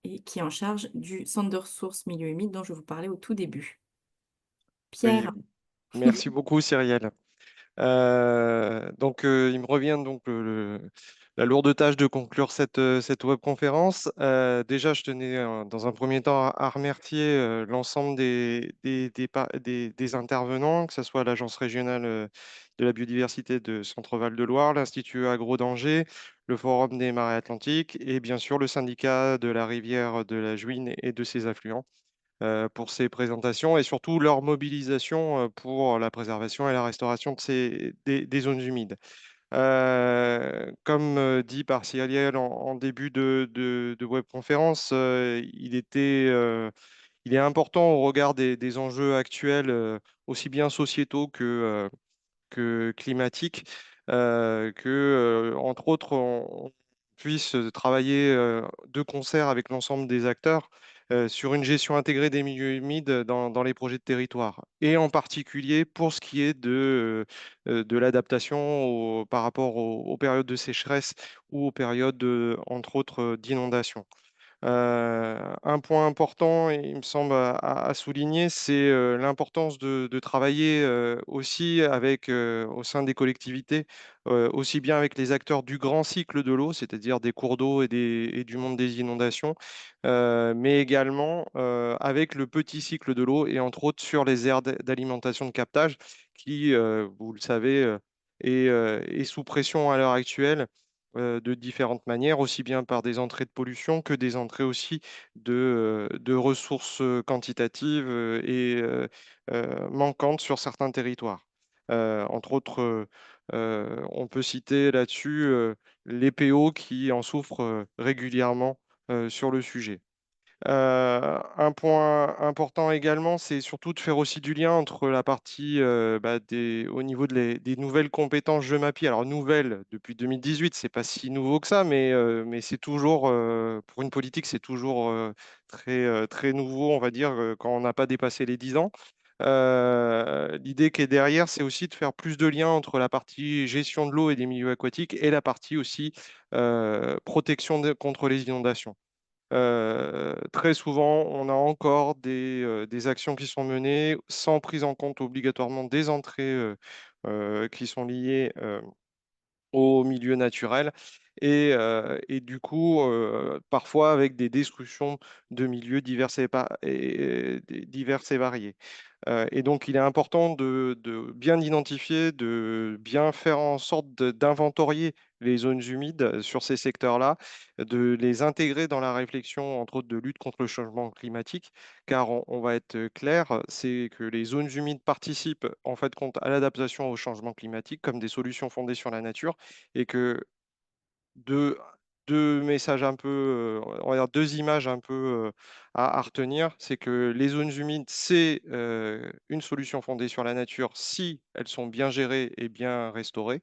et qui est en charge du centre de ressources milieu humide dont je vous parlais au tout début. Oui, Pierre, merci beaucoup, Cyrielle. Il me revient donc la lourde tâche de conclure cette webconférence. Déjà, je tenais dans un premier temps à remercier l'ensemble des intervenants, que ce soit l'Agence régionale de la biodiversité de Centre-Val de Loire, l'Institut Agro d'Angers, le Forum des marais atlantiques et bien sûr le syndicat de la rivière de la Juine et de ses affluents pour ces présentations et surtout leur mobilisation pour la préservation et la restauration des zones humides. Comme dit par Cyrielle en début de webconférence, il est important au regard des enjeux actuels, aussi bien sociétaux que climatique, entre autres, on puisse travailler de concert avec l'ensemble des acteurs sur une gestion intégrée des milieux humides dans les projets de territoire, et en particulier pour ce qui est de l'adaptation par rapport aux périodes de sécheresse ou aux périodes, entre autres, d'inondation. Un point important, il me semble, à souligner, c'est l'importance de travailler aussi au sein des collectivités, aussi bien avec les acteurs du grand cycle de l'eau, c'est-à-dire des cours d'eau et du monde des inondations, mais également avec le petit cycle de l'eau et entre autres sur les aires d'alimentation de captage qui, vous le savez, est sous pression à l'heure actuelle de différentes manières, aussi bien par des entrées de pollution que des entrées aussi de ressources quantitatives manquantes sur certains territoires. Entre autres, on peut citer là-dessus les PO qui en souffrent régulièrement sur le sujet. Un point important également, c'est surtout de faire aussi du lien entre la partie au niveau des nouvelles compétences GEMAPI. Alors, nouvelles depuis 2018, c'est pas si nouveau que ça, mais c'est toujours, pour une politique, c'est toujours très nouveau, on va dire, quand on n'a pas dépassé les 10 ans. L'idée qui est derrière, c'est aussi de faire plus de liens entre la partie gestion de l'eau et des milieux aquatiques et la partie aussi protection contre les inondations. Très souvent, on a encore des actions qui sont menées sans prise en compte obligatoirement des entrées qui sont liées au milieu naturel et du coup, parfois avec des destructions de milieux divers et variés. Et donc, il est important de bien identifier, de bien faire en sorte d'inventorier les zones humides sur ces secteurs-là, de les intégrer dans la réflexion, entre autres, de lutte contre le changement climatique, car on va être clair, c'est que les zones humides participent en fait compte à l'adaptation au changement climatique comme des solutions fondées sur la nature, et que deux, deux messages un peu, on va dire deux images un peu à retenir, c'est que les zones humides, c'est une solution fondée sur la nature si elles sont bien gérées et bien restaurées.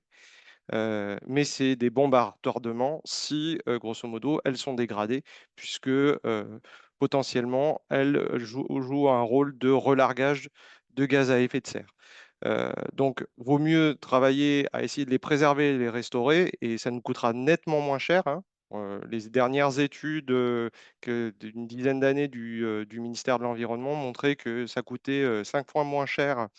Mais c'est des bombardements si, grosso modo, elles sont dégradées, puisque potentiellement, elles jouent un rôle de relargage de gaz à effet de serre. Donc, vaut mieux travailler à essayer de les préserver et les restaurer, et ça nous coûtera nettement moins cher, hein. Les dernières études d'une dizaine d'années du ministère de l'Environnement montraient que ça coûtait 5 fois moins cher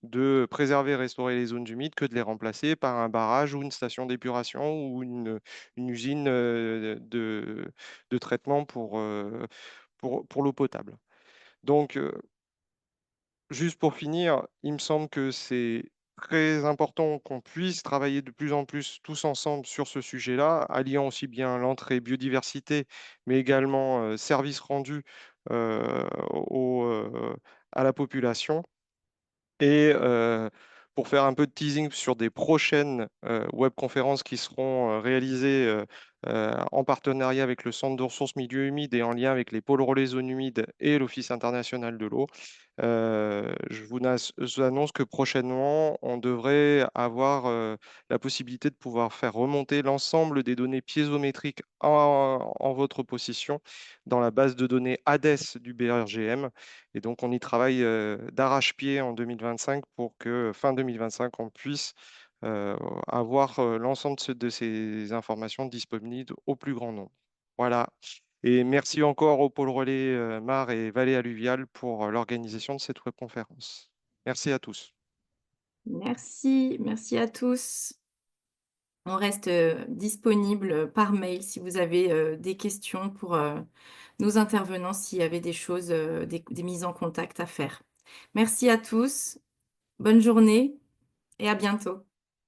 de préserver et restaurer les zones humides que de les remplacer par un barrage ou une station d'épuration ou une usine de traitement pour l'eau potable. Donc, juste pour finir, il me semble que c'est très important qu'on puisse travailler de plus en plus tous ensemble sur ce sujet-là, alliant aussi bien l'entrée biodiversité, mais également service rendu euh, au, à la population. Et pour faire un peu de teasing sur des prochaines webconférences qui seront réalisées en partenariat avec le Centre de ressources milieux humides et en lien avec les pôles relais zones humides et l'Office international de l'eau. Je vous annonce que prochainement, on devrait avoir la possibilité de pouvoir faire remonter l'ensemble des données piézométriques en votre possession dans la base de données ADES du BRGM. Et donc, on y travaille d'arrache-pied en 2025 pour que fin 2025, on puisse avoir l'ensemble de ces informations disponibles au plus grand nombre. Voilà. Et merci encore au pôle relais Mar et Vallée Alluviale pour l'organisation de cette webconférence. Merci à tous. Merci, merci à tous. On reste disponible par mail si vous avez des questions pour nos intervenants, s'il y avait des choses, des mises en contact à faire. Merci à tous, bonne journée et à bientôt.